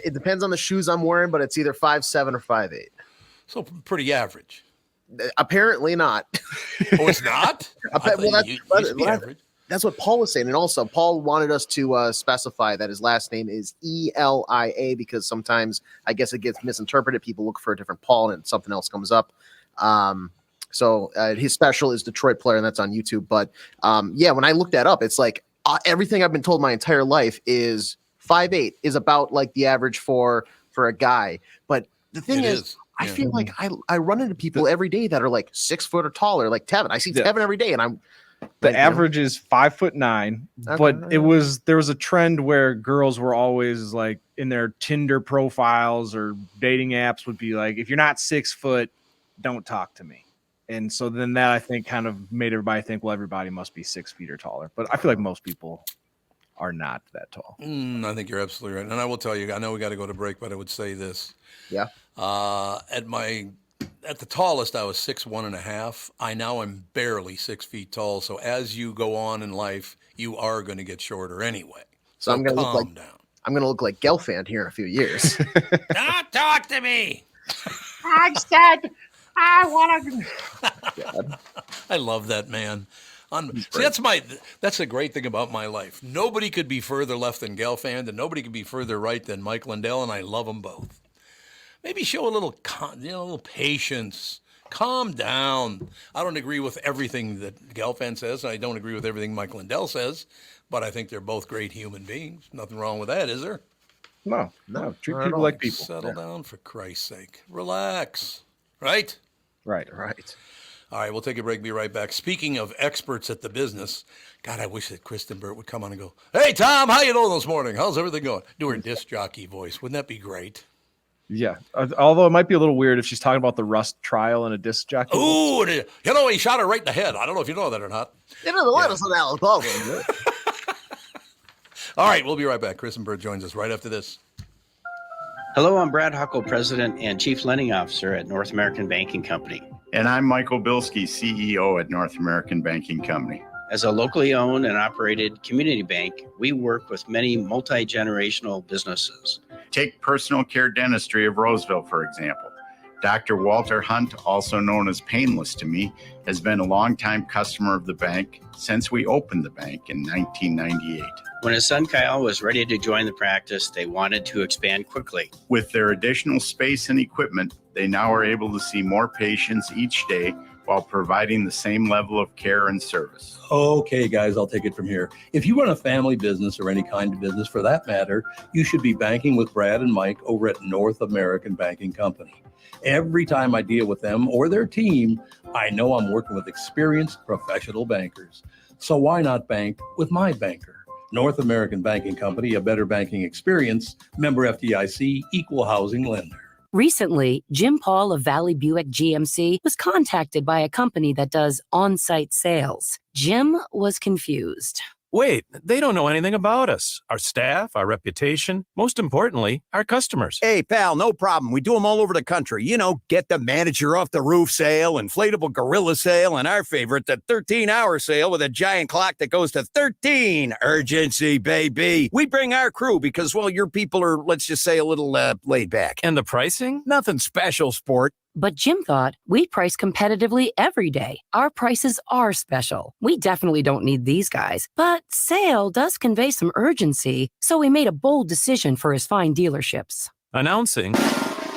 It depends on the shoes I'm wearing, but it's either 5'7" or 5'8". So pretty average. Apparently not. Oh, it's not? That's what Paul was saying. And also, Paul wanted us to specify that his last name is Elia because sometimes I guess it gets misinterpreted. People look for a different Paul and something else comes up. So his special is Detroit Player, and that's on YouTube. But when I looked that up, it's like everything I've been told my entire life is 5'8" is about like the average for a guy. But the thing is I feel like I run into people every day that are like 6 foot or taller, like Tevin. I see Tevin every day, and I'm the average is 5'9", but there was a trend where girls were always like in their Tinder profiles or dating apps would be like, if you're not 6 foot, don't talk to me. And so then that I think kind of made everybody think, well, everybody must be 6 feet or taller. But I feel like most people are not that tall. I think you're absolutely right. And I will tell you, I know we got to go to break, but I would say this. Yeah. At the tallest, I was 6'1.5". I now am barely 6 feet tall. So as you go on in life, you are going to get shorter anyway. So I'm going to look like Gelfand here in a few years. Don't talk to me. I said I want to. I love that man. See, that's a great thing about my life. Nobody could be further left than Gelfand, and nobody could be further right than Mike Lindell, and I love them both. Maybe show a little, a little patience. Calm down. I don't agree with everything that Gelfand says. I don't agree with everything Mike Lindell says, but I think they're both great human beings. Nothing wrong with that, is there? No. Treat people like people. Settle down, for Christ's sake. Relax. Right? Right. All right, we'll take a break. Be right back. Speaking of experts at the business, God, I wish that Kristen Burt would come on and go, "Hey, Tom, how you doing this morning? How's everything going?" Do her disc jockey voice. Wouldn't that be great? Yeah. Although it might be a little weird if she's talking about the Rust trial and a disc jockey. Ooh, he shot her right in the head. I don't know if you know that or not. All right, we'll be right back. Kristen Burt joins us right after this. Hello, I'm Brad Huckle, President and Chief Lending Officer at North American Banking Company. And I'm Michael Bilski, CEO at North American Banking Company. As a locally owned and operated community bank, we work with many multi-generational businesses. Take Personal Care Dentistry of Roseville, for example. Dr. Walter Hunt, also known as Painless to me, has been a longtime customer of the bank since we opened the bank in 1998. When his son Kyle was ready to join the practice, they wanted to expand quickly. With their additional space and equipment, they now are able to see more patients each day while providing the same level of care and service. Okay, guys, I'll take it from here. If you run a family business or any kind of business for that matter, you should be banking with Brad and Mike over at North American Banking Company. Every time I deal with them or their team, I know I'm working with experienced professional bankers. So why not bank with my banker? North American Banking Company, a better banking experience, member FDIC, equal housing lender. Recently, Jim Paul of Valley Buick GMC was contacted by a company that does on-site sales. Jim was confused. Wait, they don't know anything about us, our staff, our reputation, most importantly, our customers. Hey, pal, no problem. We do them all over the country. You know, get the manager off the roof sale, inflatable gorilla sale, and our favorite, the 13-hour sale with a giant clock that goes to 13. Urgency, baby. We bring our crew because, well, your people are, let's just say, a little laid back. And the pricing? Nothing special, sport. But Jim thought, we price competitively every day. Our prices are special. We definitely don't need these guys. But sale does convey some urgency, so we made a bold decision for his fine dealerships. Announcing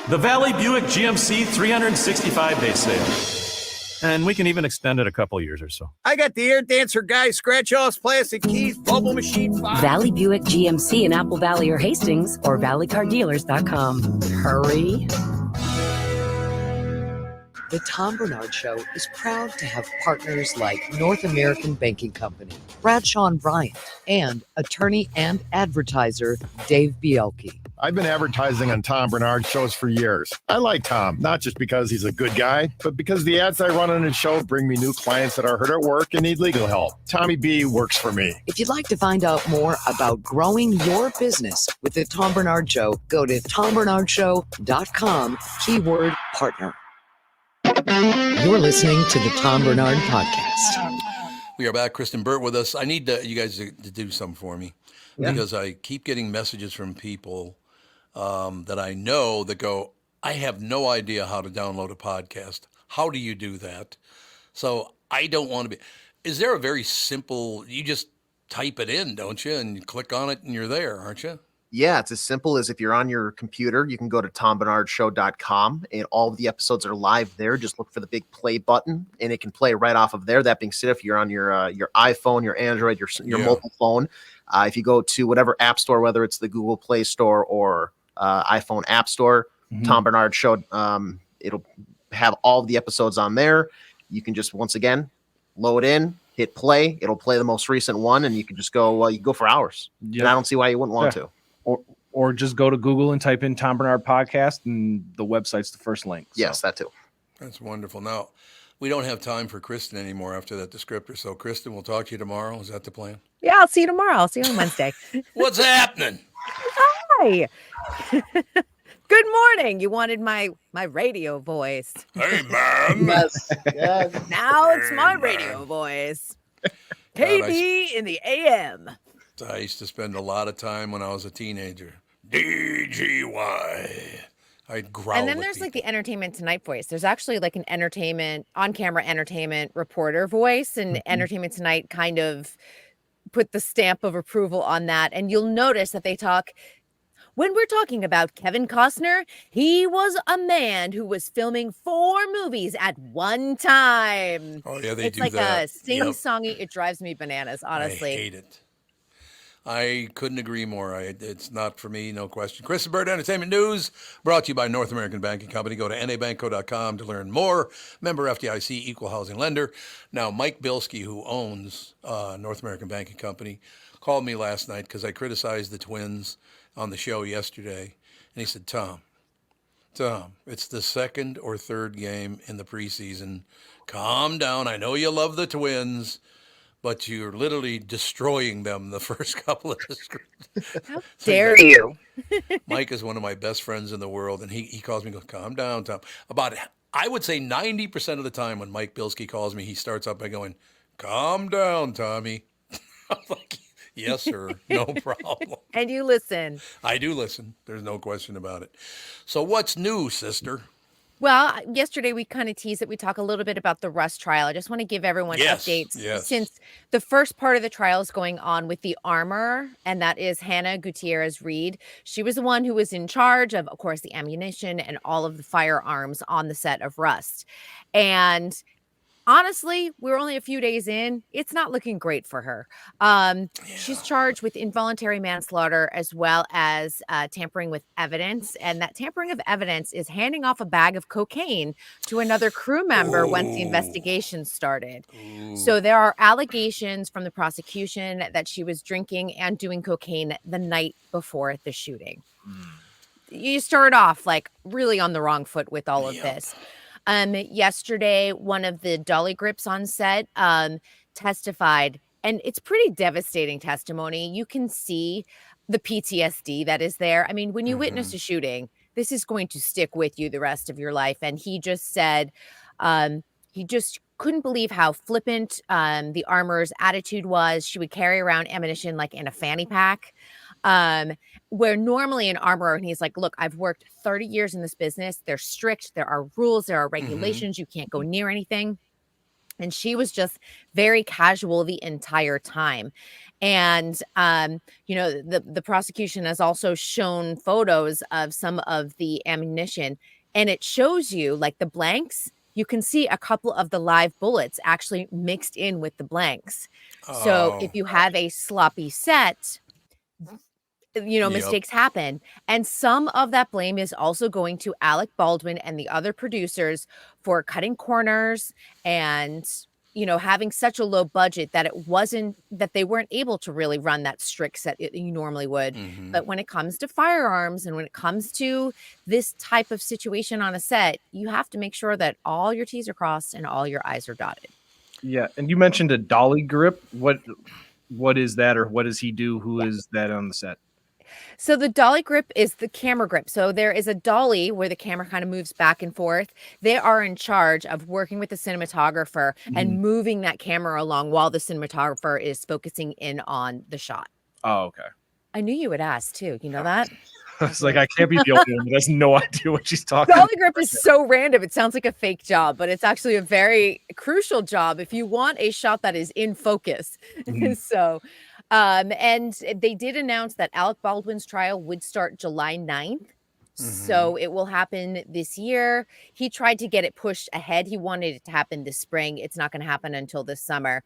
the Valley Buick GMC 365-day sale. And we can even extend it a couple years or so. I got the air dancer guy, scratch-offs, plastic keys, bubble machine 5. Valley Buick GMC in Apple Valley or Hastings or valleycardealers.com. Hurry. The Tom Barnard Show is proud to have partners like North American Banking Company, Bradshaw and Bryant, and attorney and advertiser Dave Bielke. I've been advertising on Tom Barnard shows for years. I like Tom, not just because he's a good guy, but because the ads I run on his show bring me new clients that are hurt at work and need legal help. Tommy B works for me. If you'd like to find out more about growing your business with the Tom Barnard Show, go to tombarnardshow.com, keyword partner. You're listening to the Tom Barnard Podcast. We are back. Kristen Burt with us. I need you guys to do something for me because I keep getting messages from people that I know that go, I have no idea how to download a podcast. How do you do that? So I don't want to be. Is there a very simple, you just type it in, don't you? And you click on it and you're there, aren't you? Yeah, it's as simple as if you're on your computer, you can go to tombarnardshow.com and all of the episodes are live there. Just look for the big play button and it can play right off of there. That being said, if you're on your iPhone, your Android, your mobile phone, if you go to whatever app store, whether it's the Google Play Store or iPhone App Store, Tom Barnard Show, it'll have all of the episodes on there. You can just, once again, load in, hit play. It'll play the most recent one and you can just go, you can go for hours. Yep. And I don't see why you wouldn't want to. Or just go to Google and type in Tom Barnard Podcast, and the website's the first link. So. Yes, that too. That's wonderful. Now, we don't have time for Kristen anymore after that descriptor. So, Kristen, we'll talk to you tomorrow. Is that the plan? Yeah, I'll see you tomorrow. I'll see you on Wednesday. What's happening? Hi. Good morning. You wanted my radio voice. Hey, man. Yes. Now it's my radio voice. KB in the AM. I used to spend a lot of time when I was a teenager. DGY. I'd growl. And then there's like the Entertainment Tonight voice. There's actually like an on-camera entertainment reporter voice, and Entertainment Tonight kind of put the stamp of approval on that. And you'll notice that they talk, when we're talking about Kevin Costner, he was a man who was filming 4 movies at one time. Oh, yeah, they it's do like that. a sing-songy. It drives me bananas, honestly. I hate it. I couldn't agree more. It's not for me, no question. Chris and Bird Entertainment News, brought to you by North American Banking Company. Go to nabanco.com to learn more. Member FDIC, equal housing lender. Now, Mike Bilski, who owns North American Banking Company, called me last night because I criticized the Twins on the show yesterday. And he said, Tom, it's the 2nd or 3rd game in the preseason. Calm down. I know you love the Twins, but you're literally destroying them the first couple of the How dare you? Mike is one of my best friends in the world, and he calls me and goes, calm down, Tom. I would say 90% of the time when Mike Bilski calls me, he starts out by going, calm down, Tommy. I'm like, yes, sir, no problem. And you listen. I do listen. There's no question about it. So what's new, sister? Well, yesterday we kind of teased it. We talk a little bit about the Rust trial. I just want to give everyone updates since the first part of the trial is going on with the armor, and that is Hannah Gutierrez Reed. She was the one who was in charge of course, the ammunition and all of the firearms on the set of Rust. And honestly, we're only a few days in. It's not looking great for her. She's charged with involuntary manslaughter as well as tampering with evidence. And that tampering of evidence is handing off a bag of cocaine to another crew member once the investigation started. So there are allegations from the prosecution that she was drinking and doing cocaine the night before the shooting. You start off like really on the wrong foot with all of this. Yesterday, one of the dolly grips on set testified, and it's pretty devastating testimony. You can see the PTSD that is there. I mean, when you witness a shooting, this is going to stick with you the rest of your life. And he just said he just couldn't believe how flippant the armorer's attitude was. She would carry around ammunition like in a fanny pack. Where normally an armorer, and he's like, look, I've worked 30 years in this business. They're strict. There are rules. There are regulations. You can't go near anything. And she was just very casual the entire time. And, the prosecution has also shown photos of some of the ammunition, and it shows you like the blanks. You can see a couple of the live bullets actually mixed in with the blanks. So if you have a sloppy set, mistakes happen. And some of that blame is also going to Alec Baldwin and the other producers for cutting corners and, having such a low budget that they weren't able to really run that strict set you normally would. But when it comes to firearms and when it comes to this type of situation on a set, you have to make sure that all your T's are crossed and all your I's are dotted. Yeah. And you mentioned a dolly grip. What is that, or what does he do? Who is that on the set? So the dolly grip is the camera grip. So there is a dolly where the camera kind of moves back and forth. They are in charge of working with the cinematographer and moving that camera along while the cinematographer is focusing in on the shot. Oh, okay. I knew you would ask too. You know that? I was like, I can't be the only one that has no idea what she's talking about. Dolly grip is so random. It sounds like a fake job, but it's actually a very crucial job if you want a shot that is in focus. So... and they did announce that Alec Baldwin's trial would start July 9th. So it will happen this year. He tried to get it pushed ahead. He wanted it to happen this spring. It's not going to happen until this summer.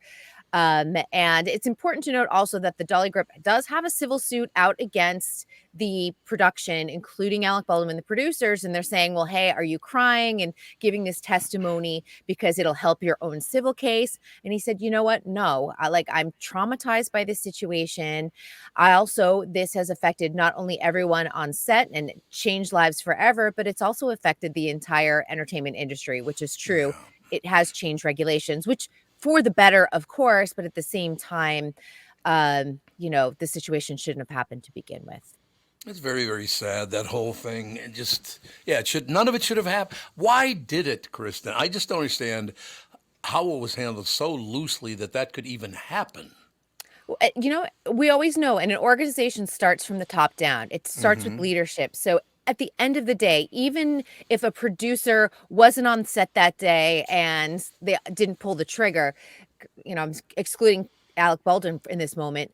And it's important to note also that the dolly grip does have a civil suit out against the production, including Alec Baldwin and the producers. And they're saying, well, hey, are you crying and giving this testimony because it'll help your own civil case? And he said, you know what? No, I'm traumatized by this situation. This has affected not only everyone on set and changed lives forever, but it's also affected the entire entertainment industry, which is true. It has changed regulations, which for the better, of course, but at the same time, the situation shouldn't have happened to begin with. It's very, very sad, that whole thing. And none of it should have happened. Why did it, Kristen? I just don't understand how it was handled so loosely that could even happen. We always know, and an organization starts from the top down. It starts with leadership. So at the end of the day, even if a producer wasn't on set that day and they didn't pull the trigger, I'm excluding Alec Baldwin in this moment,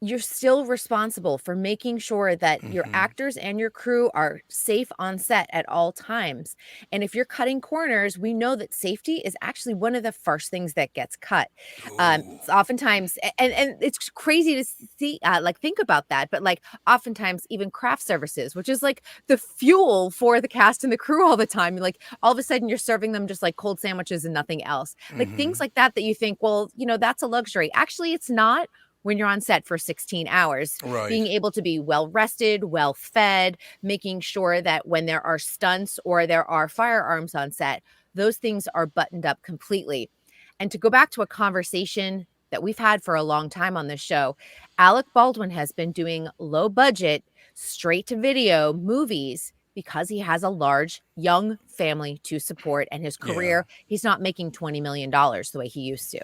you're still responsible for making sure that your actors and your crew are safe on set at all times. And if you're cutting corners, we know that safety is actually one of the first things that gets cut. Oftentimes, and it's crazy to see, think about that, but oftentimes even craft services, which is the fuel for the cast and the crew all the time. All of a sudden you're serving them just cold sandwiches and nothing else. Things like that you think, well, that's a luxury. Actually, it's not. When you're on set for 16 hours, being able to be well rested, well fed, making sure that when there are stunts or there are firearms on set, those things are buttoned up completely. And to go back to a conversation that we've had for a long time on this show, Alec Baldwin has been doing low budget, straight to video movies because he has a large young family to support, and his career, he's not making $20 million the way he used to.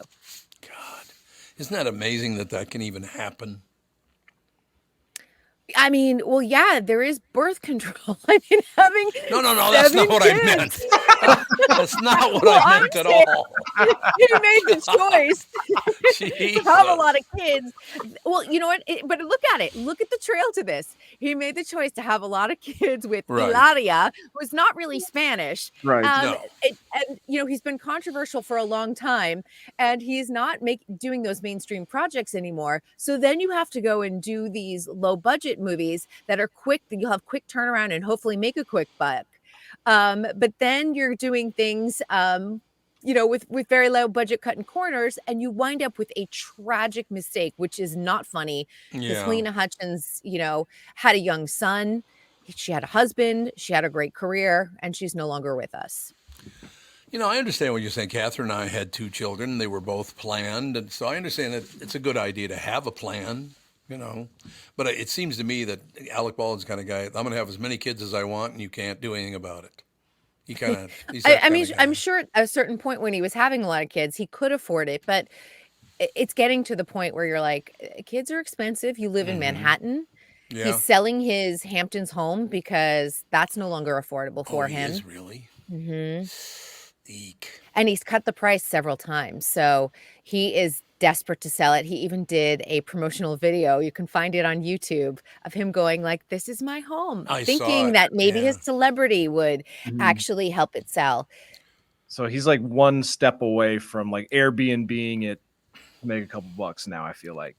Isn't that amazing that can even happen? I mean, well, yeah, there is birth control. I mean, having no, that's not what I meant. That's not what I meant at all. He made the choice to have a lot of kids. Well, you know what? But look at it. Look at the trail to this. He made the choice to have a lot of kids with Ilaria, who's not really Spanish. Right. And he's been controversial for a long time, and he's not doing those mainstream projects anymore. So then you have to go and do these low budget movies that are quick, that you'll have quick turnaround and hopefully make a quick buck. But then you're doing things, with very low budget cutting corners, and you wind up with a tragic mistake, which is not funny. Because Lena Hutchins, had a young son. She had a husband. She had a great career, and she's no longer with us. I understand what you're saying. Catherine and I had 2 children. They were both planned. And so I understand that it's a good idea to have a plan. But it seems to me that Alec Baldwin's kind of guy. I'm going to have as many kids as I want, and you can't do anything about it. He's I'm sure at a certain point when he was having a lot of kids, he could afford it, but it's getting to the point where you're like, kids are expensive. You live in Manhattan. Yeah. He's selling his Hamptons home because that's no longer affordable for him. He is really? Eek. And he's cut the price several times. So he is desperate to sell it. He even did a promotional video. You can find it on YouTube of him going this is my home, thinking that maybe his celebrity would actually help it sell. So he's one step away from Airbnb-ing it to make a couple bucks now, I feel like.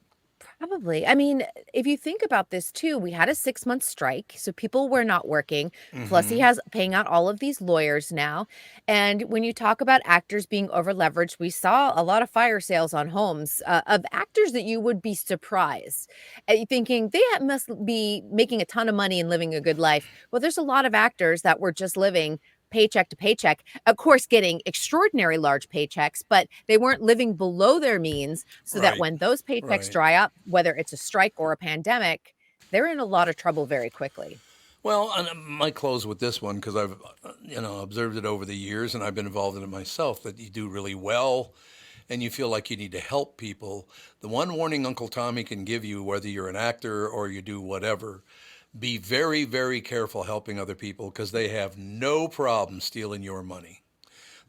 Probably. I mean, if you think about this too, we had a 6-month strike, so people were not working. Plus, he has paying out all of these lawyers now. And when you talk about actors being over leveraged, we saw a lot of fire sales on homes of actors that you would be surprised at, thinking they must be making a ton of money and living a good life. Well, there's a lot of actors that were just living paycheck to paycheck, of course, getting extraordinary large paychecks, but they weren't living below their means, so that when those paychecks dry up, whether it's a strike or a pandemic, they're in a lot of trouble very quickly. Well, and I might close with this one because I've observed it over the years, and I've been involved in it myself, that you do really well and you feel like you need to help people. The one warning Uncle Tommy can give you, whether you're an actor or you do whatever, be very, very careful helping other people because they have no problem stealing your money.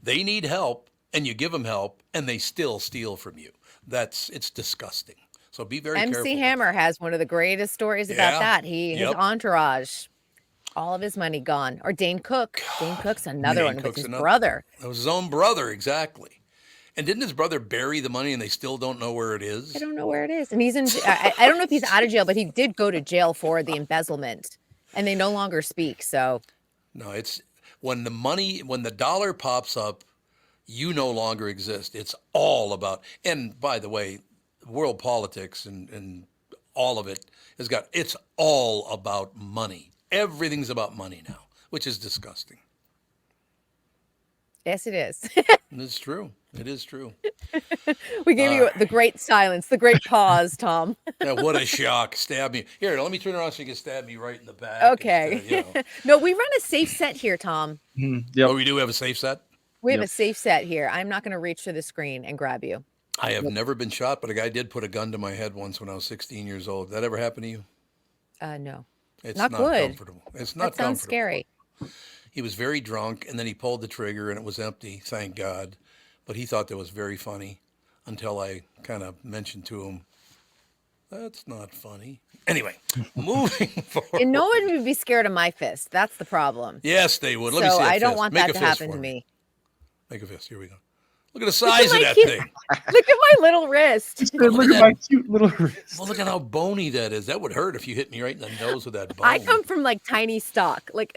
They need help, and you give them help, and they still steal from you. It's disgusting. So be very careful. MC Hammer has one of the greatest stories about that. His entourage, all of his money gone. Or Dane Cook. Dane Cook's another one with his brother. That was his own brother, exactly. And didn't his brother bury the money and they still don't know where it is? I don't know where it is. And he's in, I don't know if he's out of jail, but he did go to jail for the embezzlement. And they no longer speak, so. No, it's when the dollar pops up, you no longer exist. It's all about, and by the way, world politics and all of it it's all about money. Everything's about money now, which is disgusting. Yes, it is. It's true. It is true. We gave you the great silence, the great pause, Tom. Yeah, what a shock. Stab me. Here, let me turn around so you can stab me right in the back. Okay. No, we run a safe set here, Tom. Oh, we do have a safe set? We have a safe set here. I'm not going to reach for the screen and grab you. I have never been shot, but a guy did put a gun to my head once when I was 16 years old. Did that ever happen to you? No. It's not good. Comfortable. It's not that sounds comfortable. Scary. He was very drunk, and then he pulled the trigger, and it was empty, thank God. But he thought that was very funny until I kind of mentioned to him, that's not funny. Anyway, moving forward. And no one would be scared of my fist. That's the problem. Yes, they would. Let me So see a I don't fist. want Make that a to fist happen for to me. Make a fist. Here we go. Look at the size of that thing. Look at my little wrist. Look at my cute little wrist. Well, look at how bony that is. That would hurt if you hit me right in the nose with that bone. I come from like tiny stock, like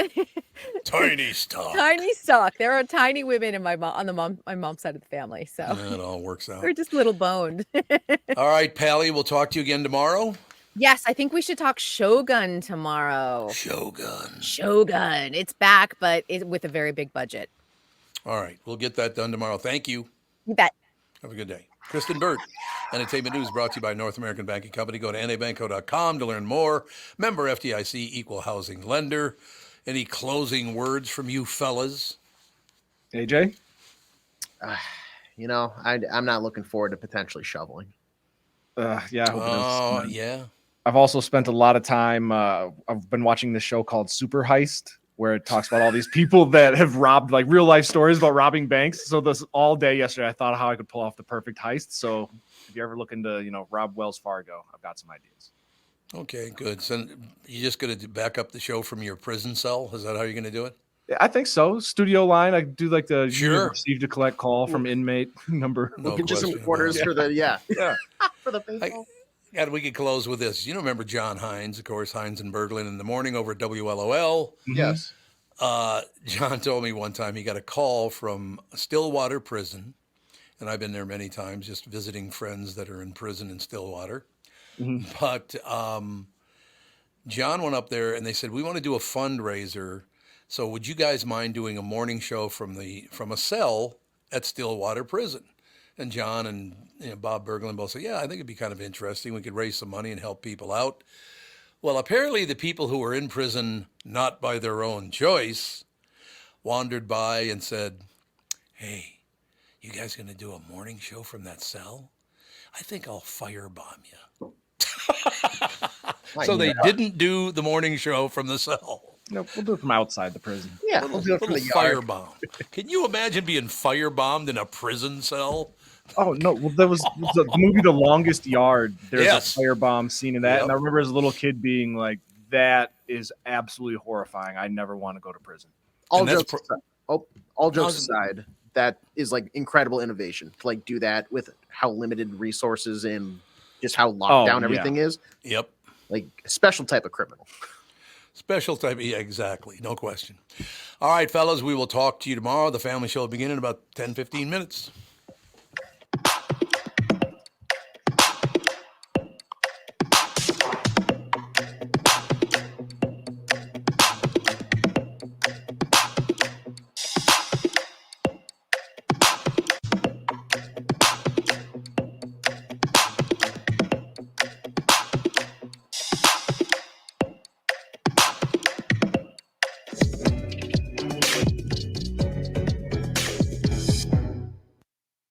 Tiny stock. tiny stock. There are tiny women in my my mom's side of the family, so It all works out. they're just little boned. All right, Pally, we'll talk to you again tomorrow. Yes, I think we should talk Shogun tomorrow. Shogun. It's back, but with a very big budget. All right, we'll get that done tomorrow. Thank you. You bet. Have a good day. Kristen Burt, Entertainment News brought to you by North American Banking Company. Go to nabanco.com to learn more. Member FDIC, equal housing lender. Any closing words from you fellas? AJ? I'm not looking forward to potentially shoveling. Yeah. I hope it doesn't. Yeah. I've also spent a lot of time. I've been watching this show called Super Heist, where it talks about all these people that have robbed, like real life stories about robbing banks. So this all day yesterday, I thought how I could pull off the perfect heist. So if you're ever looking to, rob Wells Fargo, I've got some ideas. Okay, good. So you just going to back up the show from your prison cell? Is that how you're going to do it? I think so. Studio line. I do like the Sure. receive to collect call from inmate number. No Looking just some question quarters about for the yeah. for the baseball. God, we could close with this. You remember John Hines, of course, Hines and Berglund in the morning over at WLOL. Yes. John told me one time he got a call from Stillwater Prison, and I've been there many times just visiting friends that are in prison in Stillwater. Mm-hmm. But John went up there, and they said, we want to do a fundraiser, so would you guys mind doing a morning show from a cell at Stillwater Prison? And John and Bob Berglund both said, yeah, I think it'd be kind of interesting. We could raise some money and help people out. Well, apparently the people who were in prison, not by their own choice, wandered by and said, hey, you guys going to do a morning show from that cell? I think I'll firebomb you. So they didn't do the morning show from the cell. No, we'll do it from outside the prison. Yeah, we'll do it from the yard. Firebomb. Can you imagine being firebombed in a prison cell? Oh no! Well, there was the movie The Longest Yard. There's Yes. a firebomb scene in that, Yep. and I remember as a little kid being like, "That is absolutely horrifying. I never want to go to prison." All jokes aside, that is like incredible innovation to like do that with how limited resources and just how locked down everything is. Yep. Like a special type of criminal. Special type. Yeah, exactly. No question. All right, fellas, we will talk to you tomorrow. The family show will begin in about 10, 15 minutes.